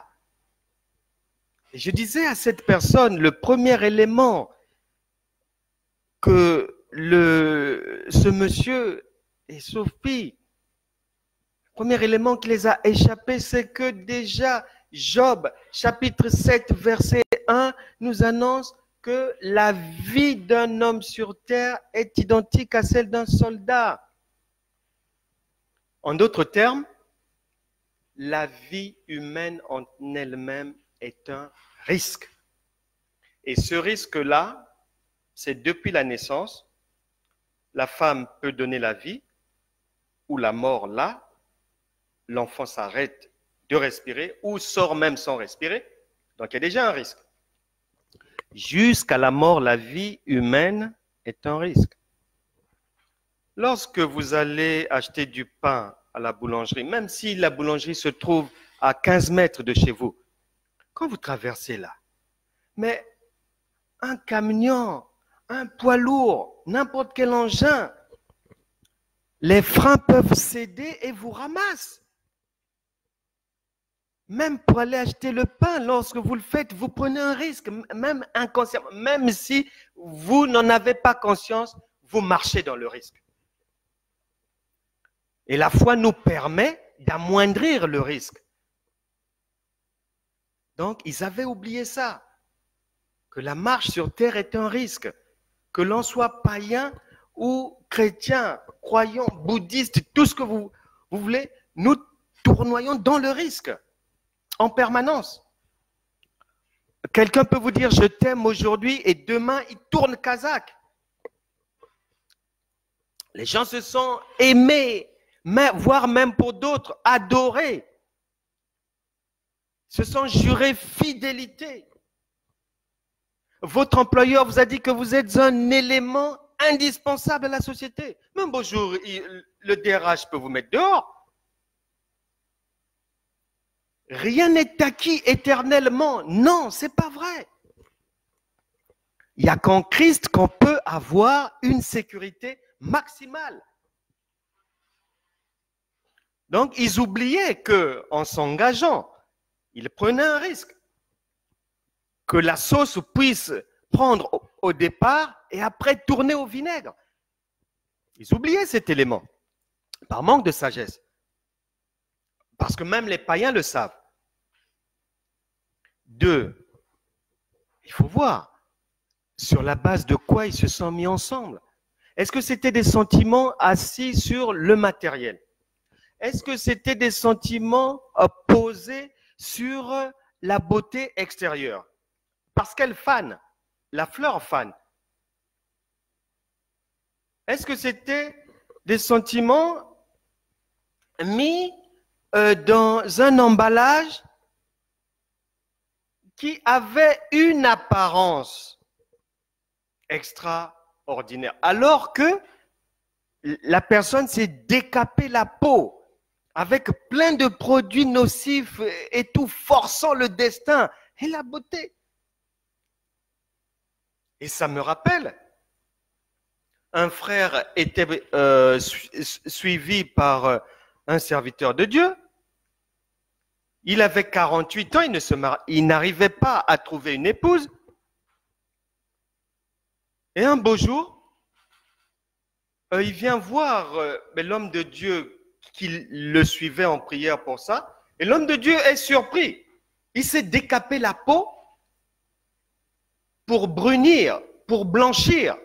Et je disais à cette personne, le premier élément que ce monsieur et Sophie, le premier élément qui les a échappés, c'est que déjà Job, chapitre 7, verset 1, nous annonce que la vie d'un homme sur terre est identique à celle d'un soldat. En d'autres termes, la vie humaine en elle-même est un risque. Et ce risque-là, c'est depuis la naissance, la femme peut donner la vie ou la mort là, l'enfant s'arrête de respirer ou sort même sans respirer. Donc il y a déjà un risque. Jusqu'à la mort, la vie humaine est un risque. Lorsque vous allez acheter du pain à la boulangerie, même si la boulangerie se trouve à 15 mètres de chez vous, quand vous traversez là, mais un camion, un poids lourd, n'importe quel engin, les freins peuvent céder et vous ramassent. Même pour aller acheter le pain, lorsque vous le faites, vous prenez un risque, même inconsciemment, même si vous n'en avez pas conscience, vous marchez dans le risque. Et la foi nous permet d'amoindrir le risque. Donc, ils avaient oublié ça, que la marche sur terre est un risque, que l'on soit païen ou chrétien, croyant, bouddhiste, tout ce que vous voulez, nous tournoyons dans le risque. En permanence. Quelqu'un peut vous dire je t'aime aujourd'hui et demain il tourne kazakh. Les gens se sont aimés, voire même pour d'autres, adorés. Se sont jurés fidélité. Votre employeur vous a dit que vous êtes un élément indispensable à la société. Même bonjour, le DRH peut vous mettre dehors. Rien n'est acquis éternellement. Non, c'est pas vrai. Il n'y a qu'en Christ qu'on peut avoir une sécurité maximale. Donc, ils oubliaient qu'en s'engageant, ils prenaient un risque. Que la sauce puisse prendre au départ et après tourner au vinaigre. Ils oubliaient cet élément, par manque de sagesse. Parce que même les païens le savent. 2, il faut voir sur la base de quoi ils se sont mis ensemble. Est-ce que c'était des sentiments assis sur le matériel? Est-ce que c'était des sentiments posés sur la beauté extérieure? Parce qu'elle fane, la fleur fane. Est-ce que c'était des sentiments mis dans un emballage qui avait une apparence extraordinaire, alors que la personne s'est décapée la peau avec plein de produits nocifs et tout, forçant le destin et la beauté. Et ça me rappelle, un frère était suivi par un serviteur de Dieu. Il avait 48 ans, il n'arrivait pas à trouver une épouse. Et un beau jour, il vient voir l'homme de Dieu qui le suivait en prière pour ça. Et l'homme de Dieu est surpris. Il s'est décapé la peau pour brunir, pour blanchir.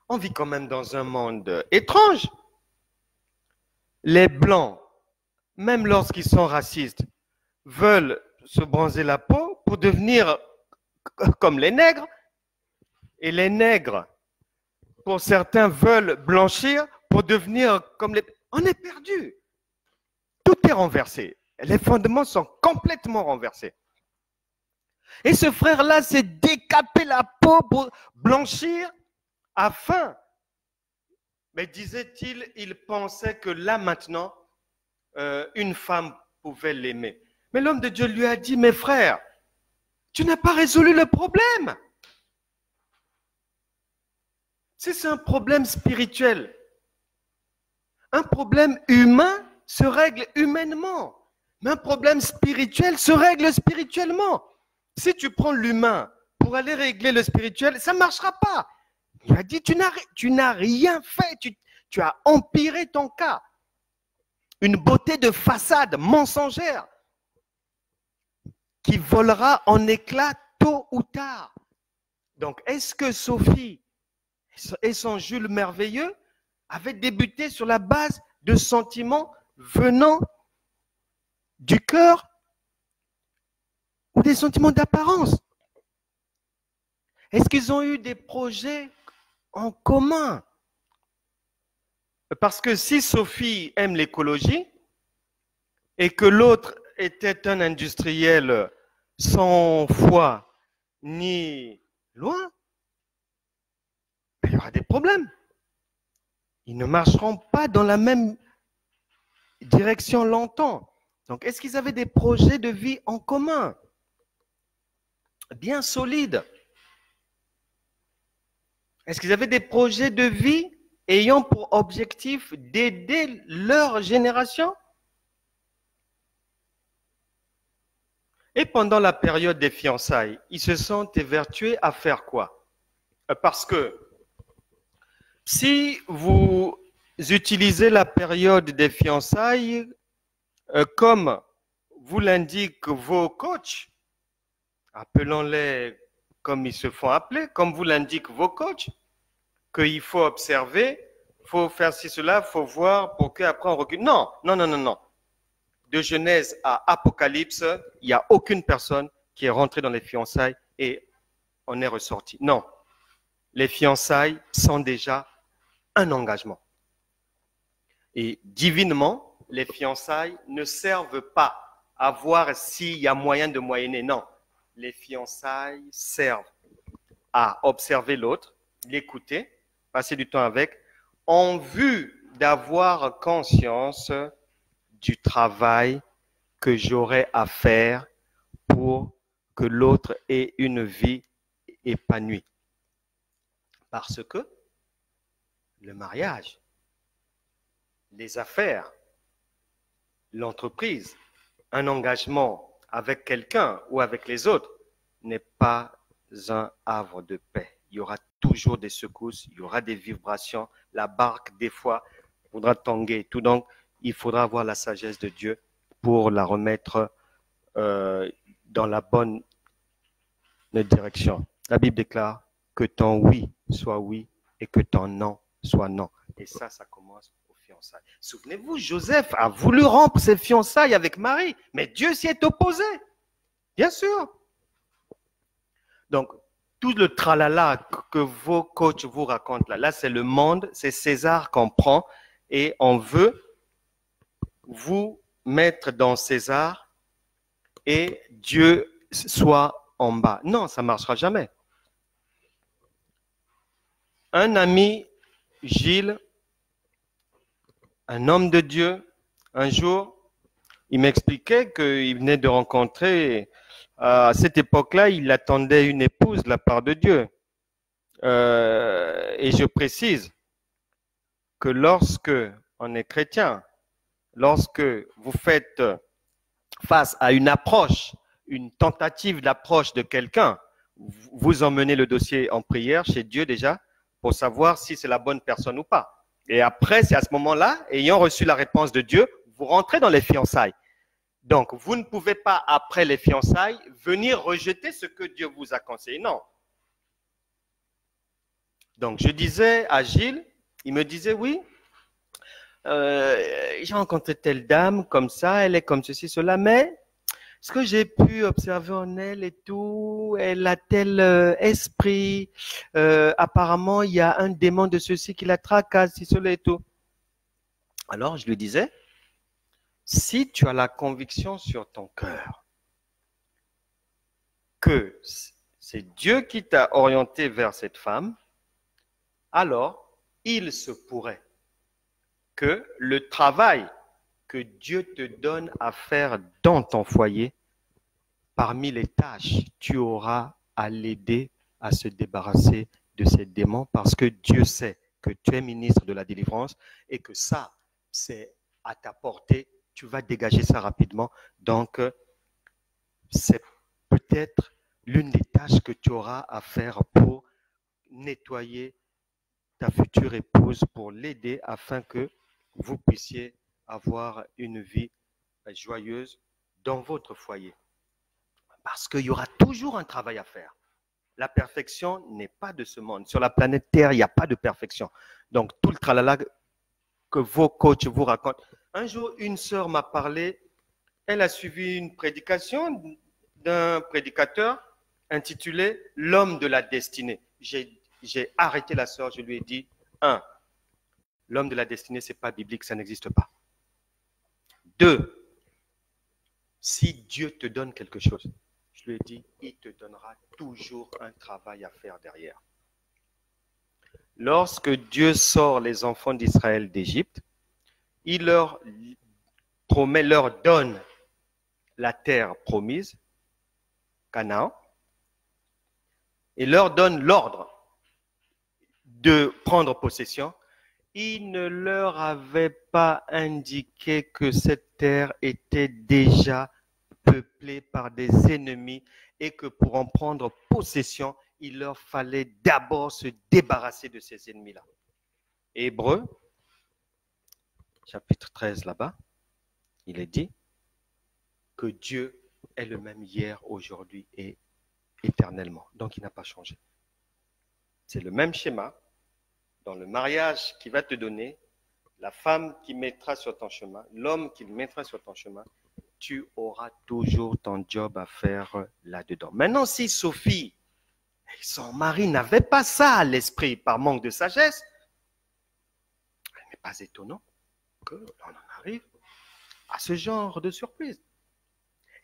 On vit quand même dans un monde étrange. Les Blancs, même lorsqu'ils sont racistes, veulent se bronzer la peau pour devenir comme les nègres. Et les nègres, pour certains, veulent blanchir pour devenir comme les... On est perdu. Tout est renversé. Les fondements sont complètement renversés. Et ce frère-là s'est décapé la peau pour blanchir afin, mais disait-il, il pensait que là maintenant, une femme pouvait l'aimer. Mais l'homme de Dieu lui a dit, mes frères, tu n'as pas résolu le problème. C'est un problème spirituel. Un problème humain se règle humainement, mais un problème spirituel se règle spirituellement. Si tu prends l'humain pour aller régler le spirituel, ça ne marchera pas. Il a dit, tu n'as rien fait, tu as empiré ton cas. Une beauté de façade mensongère qui volera en éclats tôt ou tard. Donc, est-ce que Sophie et son Jules merveilleux avaient débuté sur la base de sentiments venant du cœur ou des sentiments d'apparence? Est-ce qu'ils ont eu des projets en commun? Parce que si Sophie aime l'écologie et que l'autre était un industriel sans foi ni loi, il y aura des problèmes. Ils ne marcheront pas dans la même direction longtemps. Donc, est-ce qu'ils avaient des projets de vie en commun? Bien solides. Est-ce qu'ils avaient des projets de vie ayant pour objectif d'aider leur génération? Et pendant la période des fiançailles, ils se sont évertués à faire quoi? Parce que si vous utilisez la période des fiançailles comme vous l'indiquent vos coachs, appelons-les comme ils se font appeler, comme vous l'indiquent vos coachs, qu'il faut observer, il faut faire ci, cela, il faut voir pour qu'après on recule. Non, non, non, non, non. De Genèse à Apocalypse, il n'y a aucune personne qui est rentrée dans les fiançailles et on est ressorti. Non. Les fiançailles sont déjà un engagement. Et divinement, les fiançailles ne servent pas à voir s'il y a moyen de moyenner. Non. Les fiançailles servent à observer l'autre, l'écouter, passer du temps avec, en vue d'avoir conscience du travail que j'aurai à faire pour que l'autre ait une vie épanouie. Parce que le mariage, les affaires, l'entreprise, un engagement avec quelqu'un ou avec les autres n'est pas un havre de paix. Il y aura toujours des secousses, il y aura des vibrations. La barque, des fois, faudra tanguer. Tout donc, il faudra avoir la sagesse de Dieu pour la remettre dans la bonne direction. La Bible déclare que ton oui soit oui et que ton non soit non. Et ça commence aux fiançailles. Souvenez-vous, Joseph a voulu rompre ses fiançailles avec Marie, mais Dieu s'y est opposé. Bien sûr. Donc, tout le tralala que vos coachs vous racontent là c'est le monde, c'est César qu'on prend et on veut vous mettre dans César et Dieu soit en bas. Non, ça ne marchera jamais. Un ami, Gilles, un homme de Dieu, un jour, il m'expliquait qu'il venait de rencontrer, à cette époque-là, il attendait une épouse de la part de Dieu. Et je précise que lorsque on est chrétien, lorsque vous faites face à une approche, une tentative d'approche de quelqu'un, vous emmenez le dossier en prière chez Dieu déjà pour savoir si c'est la bonne personne ou pas. Et après, c'est à ce moment-là, ayant reçu la réponse de Dieu, vous rentrez dans les fiançailles. Donc, vous ne pouvez pas, après les fiançailles, venir rejeter ce que Dieu vous a conseillé. Non. Donc, je disais à Gilles, il me disait, oui, j'ai rencontré telle dame comme ça, elle est comme ceci, cela, mais ce que j'ai pu observer en elle et tout, elle a tel esprit, apparemment il y a un démon de ceci qui la tracasse, si cela et tout. Alors je lui disais, si tu as la conviction sur ton cœur que c'est Dieu qui t'a orienté vers cette femme, alors il se pourrait que le travail que Dieu te donne à faire dans ton foyer, parmi les tâches, tu auras à l'aider à se débarrasser de ces démons parce que Dieu sait que tu es ministre de la délivrance et que ça, c'est à ta portée. Tu vas dégager ça rapidement. Donc, c'est peut-être l'une des tâches que tu auras à faire pour nettoyer ta future épouse, pour l'aider afin que vous puissiez avoir une vie joyeuse dans votre foyer. Parce qu'il y aura toujours un travail à faire. La perfection n'est pas de ce monde. Sur la planète Terre, il n'y a pas de perfection. Donc, tout le tralala que vos coachs vous racontent. Un jour, une sœur m'a parlé, elle a suivi une prédication d'un prédicateur intitulé « L'homme de la destinée ». J'ai arrêté la sœur, je lui ai dit, l'homme de la destinée, ce n'est pas biblique, ça n'existe pas. 2, si Dieu te donne quelque chose, je lui ai dit, il te donnera toujours un travail à faire derrière. Lorsque Dieu sort les enfants d'Israël d'Égypte, il leur promet, leur donne la terre promise, Canaan, et leur donne l'ordre de prendre possession. Il ne leur avait pas indiqué que cette terre était déjà peuplée par des ennemis et que pour en prendre possession, il leur fallait d'abord se débarrasser de ces ennemis-là. Hébreux, chapitre 13 là-bas, il est dit que Dieu est le même hier, aujourd'hui et éternellement. Donc il n'a pas changé. C'est le même schéma. Dans le mariage qui va te donner, la femme qui mettra sur ton chemin, l'homme qui mettra sur ton chemin, tu auras toujours ton job à faire là-dedans. Maintenant, si Sophie et son mari n'avaient pas ça à l'esprit par manque de sagesse, il n'est pas étonnant qu'on en arrive à ce genre de surprise.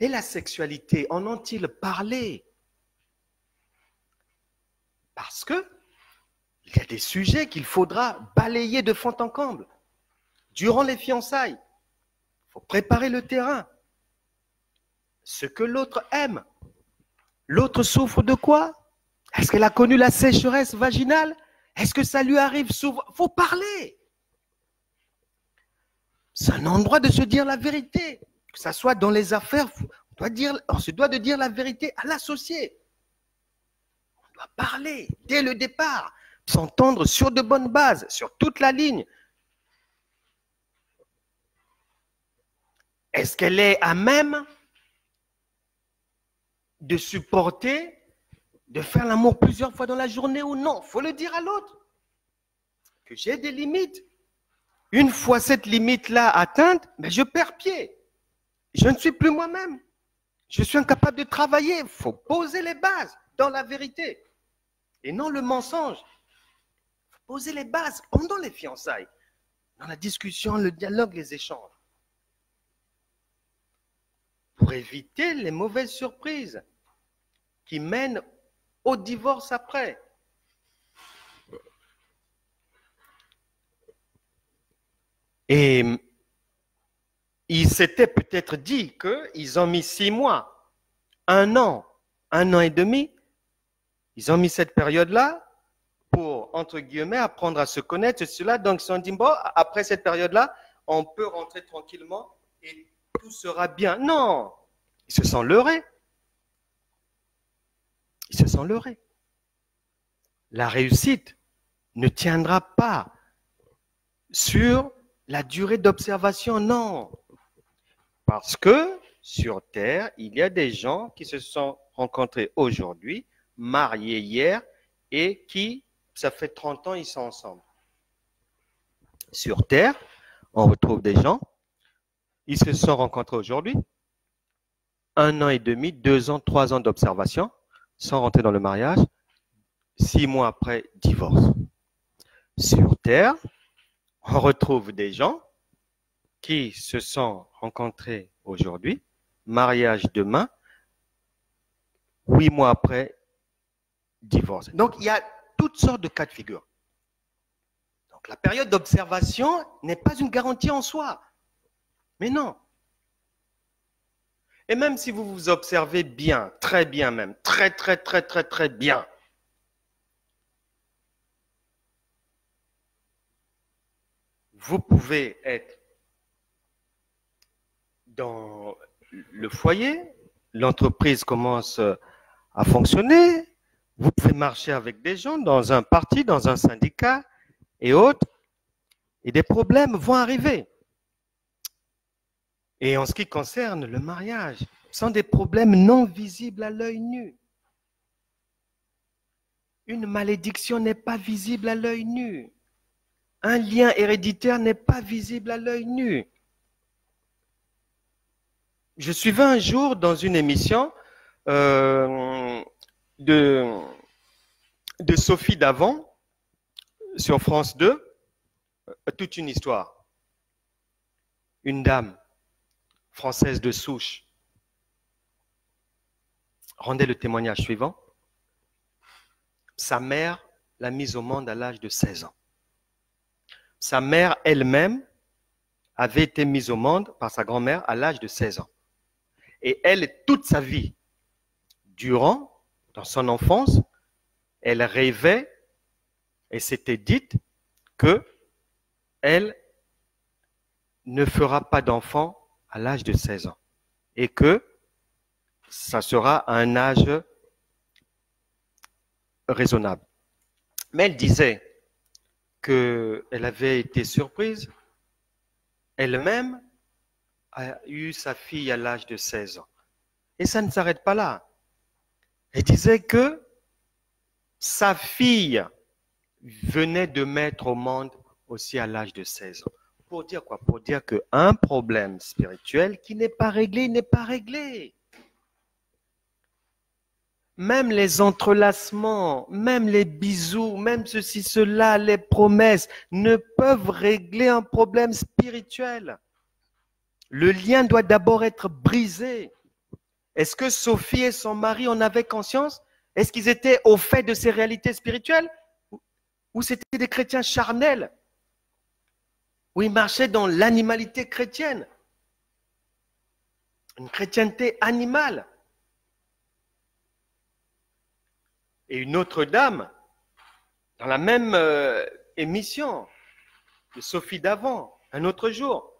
Et la sexualité, en ont-ils parlé? Parce que il y a des sujets qu'il faudra balayer de fond en comble. Durant les fiançailles, il faut préparer le terrain. Ce que l'autre aime. L'autre souffre de quoi? Est-ce qu'elle a connu la sécheresse vaginale? Est-ce que ça lui arrive souvent? Il faut parler. C'est un endroit de se dire la vérité. Que ce soit dans les affaires, on se doit de dire la vérité à l'associé. On doit parler dès le départ. S'entendre sur de bonnes bases, sur toute la ligne. Est-ce qu'elle est à même de supporter, de faire l'amour plusieurs fois dans la journée ou non? Il faut le dire à l'autre. Que j'ai des limites. Une fois cette limite-là atteinte, mais je perds pied. Je ne suis plus moi-même. Je suis incapable de travailler. Il faut poser les bases dans la vérité et non le mensonge. Poser les bases pendant les fiançailles, dans la discussion, le dialogue, les échanges, pour éviter les mauvaises surprises qui mènent au divorce après. Et ils s'étaient peut-être dit qu'ils ont mis 6 mois, 1 an, 1 an et demi, ils ont mis cette période-là pour, entre guillemets, apprendre à se connaître, cela. Donc, ils se sont dit, bon, après cette période-là, on peut rentrer tranquillement et tout sera bien. Non, ils se sont leurrés. Ils se sont leurrés. La réussite ne tiendra pas sur la durée d'observation, non. Parce que sur Terre, il y a des gens qui se sont rencontrés aujourd'hui, mariés hier, et qui, ça fait 30 ans, ils sont ensemble. Sur Terre, on retrouve des gens, ils se sont rencontrés aujourd'hui, 1 an et demi, 2 ans, 3 ans d'observation, sans rentrer dans le mariage. 6 mois après, divorce. Sur Terre, on retrouve des gens qui se sont rencontrés aujourd'hui, mariage demain, 8 mois après, divorce. Donc, il y a toutes sortes de cas de figure. Donc, la période d'observation n'est pas une garantie en soi. Mais non. Et même si vous vous observez bien, très bien même, très bien, vous pouvez être dans le foyer, l'entreprise commence à fonctionner, vous pouvez marcher avec des gens dans un parti, dans un syndicat et autres, et des problèmes vont arriver. Et en ce qui concerne le mariage, ce sont des problèmes non visibles à l'œil nu. Une malédiction n'est pas visible à l'œil nu. Un lien héréditaire n'est pas visible à l'œil nu. Je suivais un jour dans une émission de Sophie Davant sur France 2, toute une histoire. Une dame française de souche rendait le témoignage suivant. Sa mère l'a mise au monde à l'âge de 16 ans. Sa mère elle-même avait été mise au monde par sa grand-mère à l'âge de 16 ans. Et elle, toute sa vie, dans son enfance, elle rêvait et s'était dite que elle ne fera pas d'enfant à l'âge de 16 ans et que ça sera à un âge raisonnable. Mais elle disait qu'elle avait été surprise. Elle-même a eu sa fille à l'âge de 16 ans. Et ça ne s'arrête pas là. Elle disait que sa fille venait de mettre au monde aussi à l'âge de 16 ans. Pour dire quoi? Pour dire qu'un problème spirituel qui n'est pas réglé, n'est pas réglé. Même les entrelacements, même les bisous, même ceci, cela, les promesses ne peuvent régler un problème spirituel. Le lien doit d'abord être brisé. Est-ce que Sophie et son mari en avaient conscience? Est-ce qu'ils étaient au fait de ces réalités spirituelles? Ou c'était des chrétiens charnels? Ou ils marchaient dans l'animalité chrétienne? Une chrétienté animale? Et une autre dame, dans la même émission de Sophie Davant, un autre jour,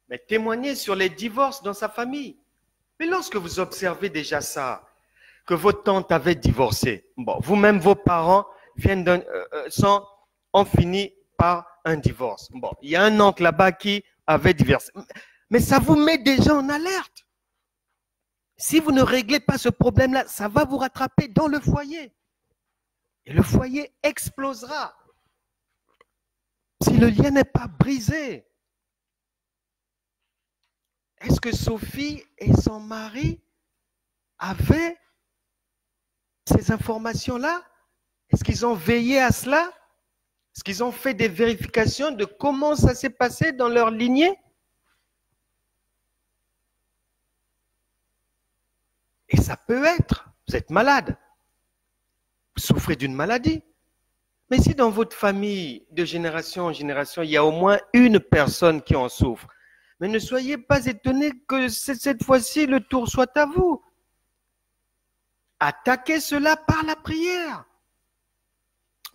mais témoignait sur les divorces dans sa famille. Mais lorsque vous observez déjà ça, que votre tante avait divorcé, bon, vous-même, vos parents ont fini par un divorce. Bon, il y a un oncle là-bas qui avait divorcé. Mais ça vous met déjà en alerte. Si vous ne réglez pas ce problème-là, ça va vous rattraper dans le foyer. Et le foyer explosera. Si le lien n'est pas brisé. Est-ce que Sophie et son mari avaient ces informations-là? Est-ce qu'ils ont veillé à cela? Est-ce qu'ils ont fait des vérifications de comment ça s'est passé dans leur lignée? Et ça peut être, vous êtes malade, vous souffrez d'une maladie. Mais si dans votre famille, de génération en génération, il y a au moins une personne qui en souffre, mais ne soyez pas étonnés que cette fois-ci, le tour soit à vous. Attaquez cela par la prière.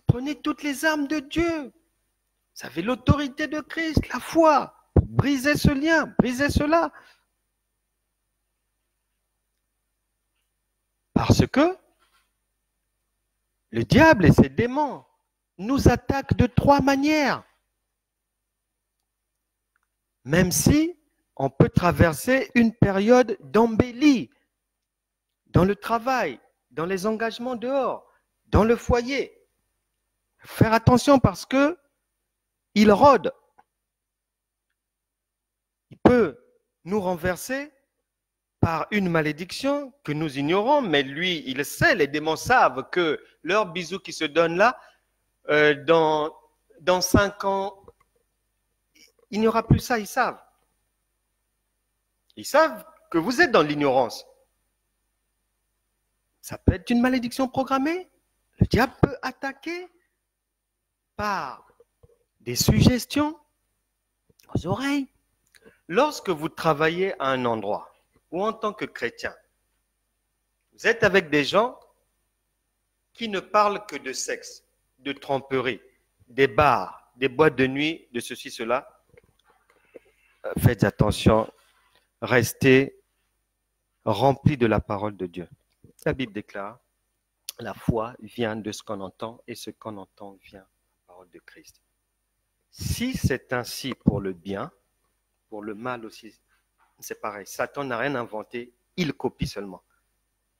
Prenez toutes les armes de Dieu. Vous avez l'autorité de Christ, la foi. Brisez ce lien, brisez cela. Parce que le diable et ses démons nous attaquent de 3 manières. Même si on peut traverser une période d'embellie dans le travail, dans les engagements dehors, dans le foyer. Faire attention parce que il rôde. Il peut nous renverser par une malédiction que nous ignorons, mais lui, il sait, les démons savent que leur bisou qui se donne là, dans 5 ans, il n'y aura plus ça, ils savent. Ils savent que vous êtes dans l'ignorance. Ça peut être une malédiction programmée. Le diable peut attaquer par des suggestions aux oreilles. Lorsque vous travaillez à un endroit, ou en tant que chrétien, vous êtes avec des gens qui ne parlent que de sexe, de tromperie, des bars, des boîtes de nuit, de ceci, cela. Faites attention, restez remplis de la parole de Dieu. La Bible déclare, la foi vient de ce qu'on entend et ce qu'on entend vient de la parole de Christ. Si c'est ainsi pour le bien, pour le mal aussi, c'est pareil. Satan n'a rien inventé, il copie seulement.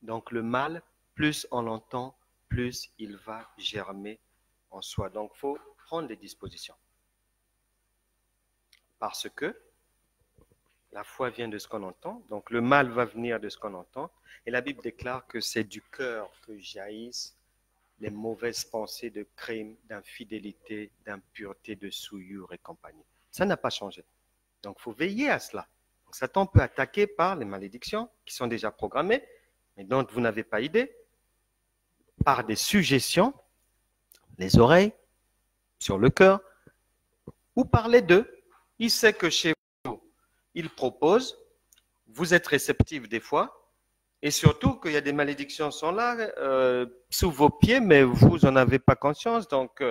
Donc le mal, plus on l'entend, plus il va germer en soi. Donc il faut prendre des dispositions. Parce que la foi vient de ce qu'on entend, donc le mal va venir de ce qu'on entend. Et la Bible déclare que c'est du cœur que jaillissent les mauvaises pensées de crime, d'infidélité, d'impureté, de souillure et compagnie. Ça n'a pas changé. Donc il faut veiller à cela. Donc, Satan peut attaquer par les malédictions qui sont déjà programmées, mais dont vous n'avez pas idée, par des suggestions, les oreilles, sur le cœur, ou par les deux. Il sait que chez vous, il propose, vous êtes réceptif des fois, et surtout qu'il y a des malédictions qui sont là, sous vos pieds, mais vous n'en avez pas conscience. Donc,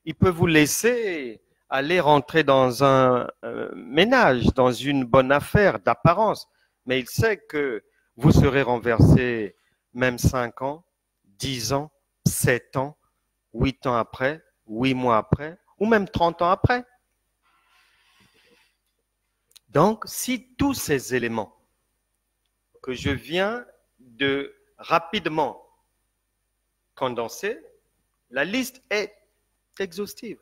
il peut vous laisser aller rentrer dans un ménage, dans une bonne affaire d'apparence, mais il sait que vous serez renversé même 5 ans, 10 ans, 7 ans, 8 ans après, 8 mois après, ou même 30 ans après. Donc, si tous ces éléments que je viens de rapidement condenser, la liste est exhaustive.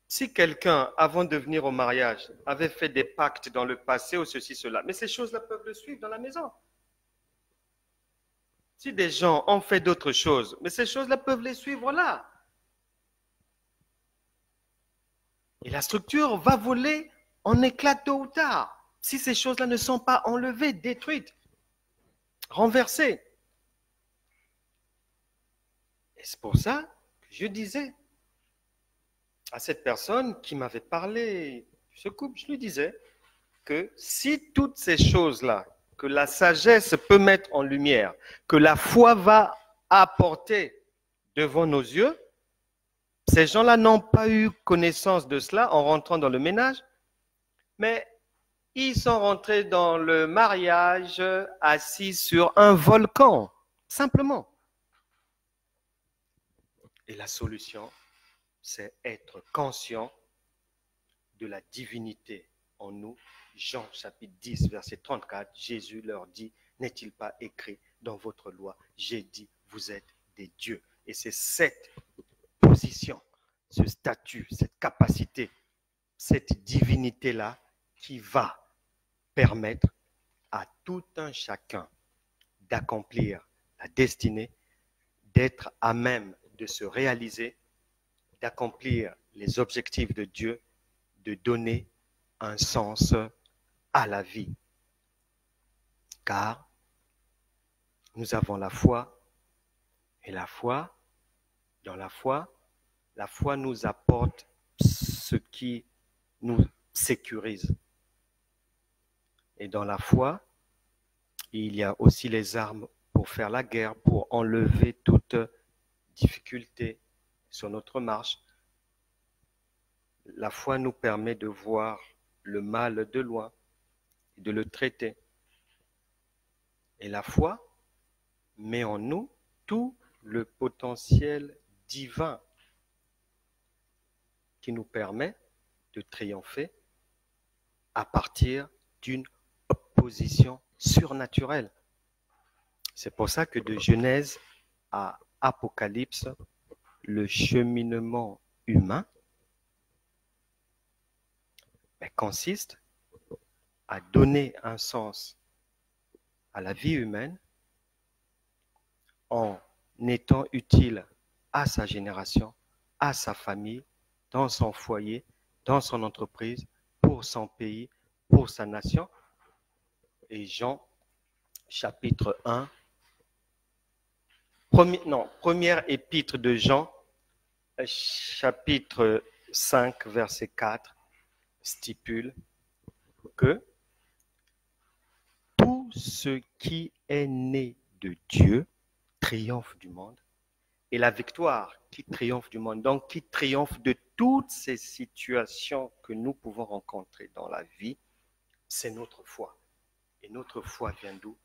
Si quelqu'un, avant de venir au mariage, avait fait des pactes dans le passé ou ceci, cela, mais ces choses-là peuvent le suivre dans la maison. Si des gens ont fait d'autres choses, mais ces choses-là peuvent les suivre là. Et la structure va voler en éclats tôt ou tard, si ces choses-là ne sont pas enlevées, détruites, renversées. Et c'est pour ça que je disais à cette personne qui m'avait parlé de ce couple, je lui disais que si toutes ces choses-là, que la sagesse peut mettre en lumière, que la foi va apporter devant nos yeux, ces gens-là n'ont pas eu connaissance de cela en rentrant dans le ménage, mais ils sont rentrés dans le mariage assis sur un volcan, simplement. Et la solution, c'est être conscient de la divinité en nous. Jean chapitre 10, verset 34, Jésus leur dit, n'est-il pas écrit dans votre loi, j'ai dit, vous êtes des dieux. Et c'est cette position, ce statut, cette capacité, cette divinité-là qui va permettre à tout un chacun d'accomplir la destinée, d'être à même de se réaliser, d'accomplir les objectifs de Dieu, de donner un sens à la vie. Car nous avons la foi, et la foi, dans la foi nous apporte ce qui nous sécurise. Et dans la foi, il y a aussi les armes pour faire la guerre, pour enlever toute difficulté sur notre marche. La foi nous permet de voir le mal de loin et de le traiter. Et la foi met en nous tout le potentiel divin qui nous permet de triompher à partir d'une opposition surnaturelle. C'est pour ça que de Genèse à Apocalypse, le cheminement humain consiste à donner un sens à la vie humaine en étant utile à sa génération, à sa famille, dans son foyer, dans son entreprise, pour son pays, pour sa nation. Et Jean, chapitre 1, première épître de Jean, chapitre 5, verset 4, stipule que tout ce qui est né de Dieu triomphe du monde. Et la victoire qui triomphe du monde, donc qui triomphe de toutes ces situations que nous pouvons rencontrer dans la vie, c'est notre foi. Et notre foi vient d'où?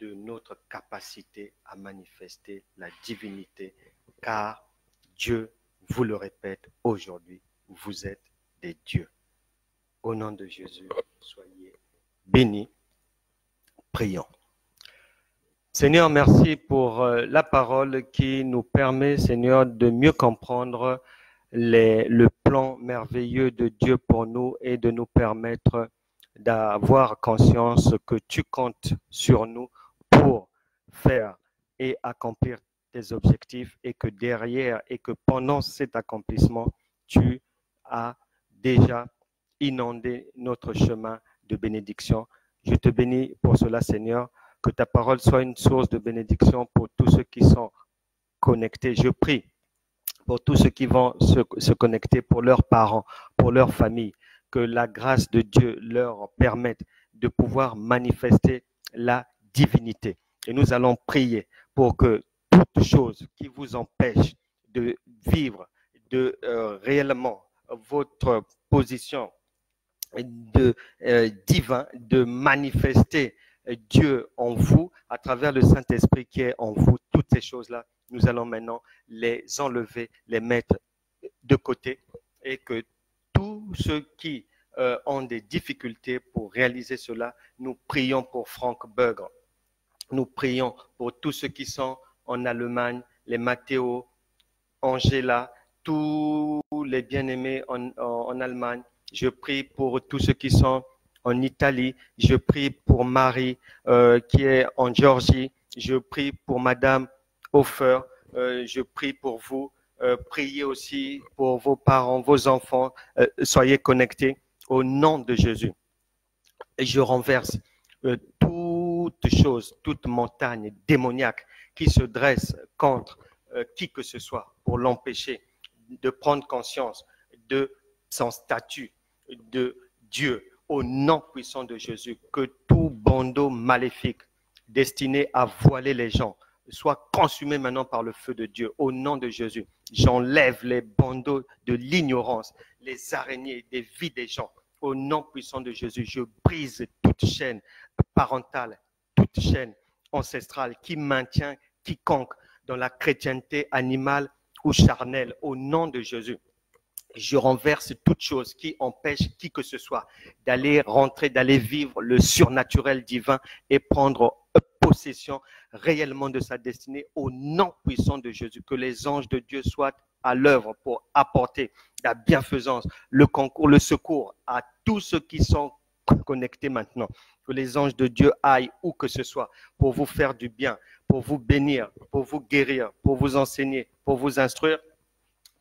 De notre capacité à manifester la divinité, car Dieu, vous le répète aujourd'hui, vous êtes des dieux. Au nom de Jésus, soyez bénis. Prions. Seigneur, merci pour la parole qui nous permet, Seigneur, de mieux comprendre le plan merveilleux de Dieu pour nous et de nous permettre d'avoir conscience que tu comptes sur nous pour faire et accomplir tes objectifs et que derrière et que pendant cet accomplissement, tu as déjà inondé notre chemin de bénédiction. Je te bénis pour cela, Seigneur. Que ta parole soit une source de bénédiction pour tous ceux qui sont connectés. Je prie pour tous ceux qui vont se connecter, pour leurs parents, pour leurs familles, que la grâce de Dieu leur permette de pouvoir manifester la divinité. Et nous allons prier pour que toute chose qui vous empêche de vivre de réellement votre position de divin, de manifester Dieu en vous à travers le Saint-Esprit qui est en vous, toutes ces choses-là, nous allons maintenant les enlever, les mettre de côté et que tous ceux qui ont des difficultés pour réaliser cela, nous prions pour Frank Berger. Nous prions pour tous ceux qui sont en Allemagne, les Matteo, Angela, tous les bien-aimés en Allemagne. Je prie pour tous ceux qui sont en Italie. Je prie pour Marie qui est en Géorgie. Je prie pour Madame Hofer. Je prie pour vous. Priez aussi pour vos parents, vos enfants. Soyez connectés au nom de Jésus. Et je renverse toute chose, toute montagne démoniaque qui se dresse contre qui que ce soit pour l'empêcher de prendre conscience de son statut de Dieu. Au nom puissant de Jésus, que tout bandeau maléfique destiné à voiler les gens soit consumé maintenant par le feu de Dieu. Au nom de Jésus, j'enlève les bandeaux de l'ignorance, les araignées des vies des gens. Au nom puissant de Jésus, je brise toute chaîne parentale, toute chaîne ancestrale qui maintient quiconque dans la chrétienté animale ou charnelle. Au nom de Jésus, je renverse toute chose qui empêche qui que ce soit d'aller rentrer, d'aller vivre le surnaturel divin et prendre possession réellement de sa destinée au nom puissant de Jésus. Que les anges de Dieu soient à l'œuvre pour apporter la bienfaisance, le concours, le secours à tous ceux qui sont connectés maintenant. Que les anges de Dieu aillent où que ce soit pour vous faire du bien, pour vous bénir, pour vous guérir, pour vous enseigner, pour vous instruire,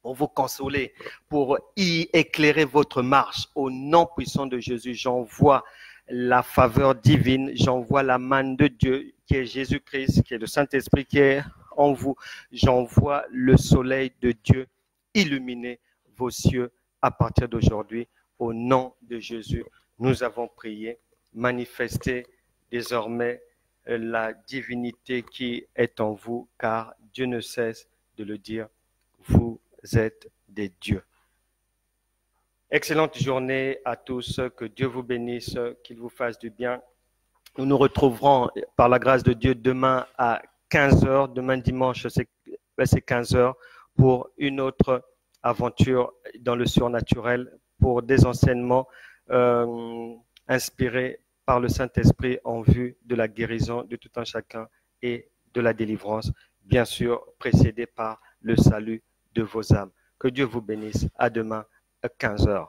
pour vous consoler, pour y éclairer votre marche. Au nom puissant de Jésus, j'envoie la faveur divine, j'envoie la manne de Dieu qui est Jésus-Christ, qui est le Saint-Esprit qui est en vous. J'envoie le soleil de Dieu illuminer vos cieux à partir d'aujourd'hui. Au nom de Jésus, nous avons prié. Manifestez désormais la divinité qui est en vous, car Dieu ne cesse de le dire. Vous êtes des dieux. Excellente journée à tous, que Dieu vous bénisse, qu'il vous fasse du bien. Nous nous retrouverons par la grâce de Dieu demain à 15h, demain dimanche c'est 15h pour une autre aventure dans le surnaturel, pour des enseignements inspirés par le Saint-Esprit en vue de la guérison de tout un chacun et de la délivrance, bien sûr précédé par le salut de vos âmes. Que Dieu vous bénisse. À demain à 15h.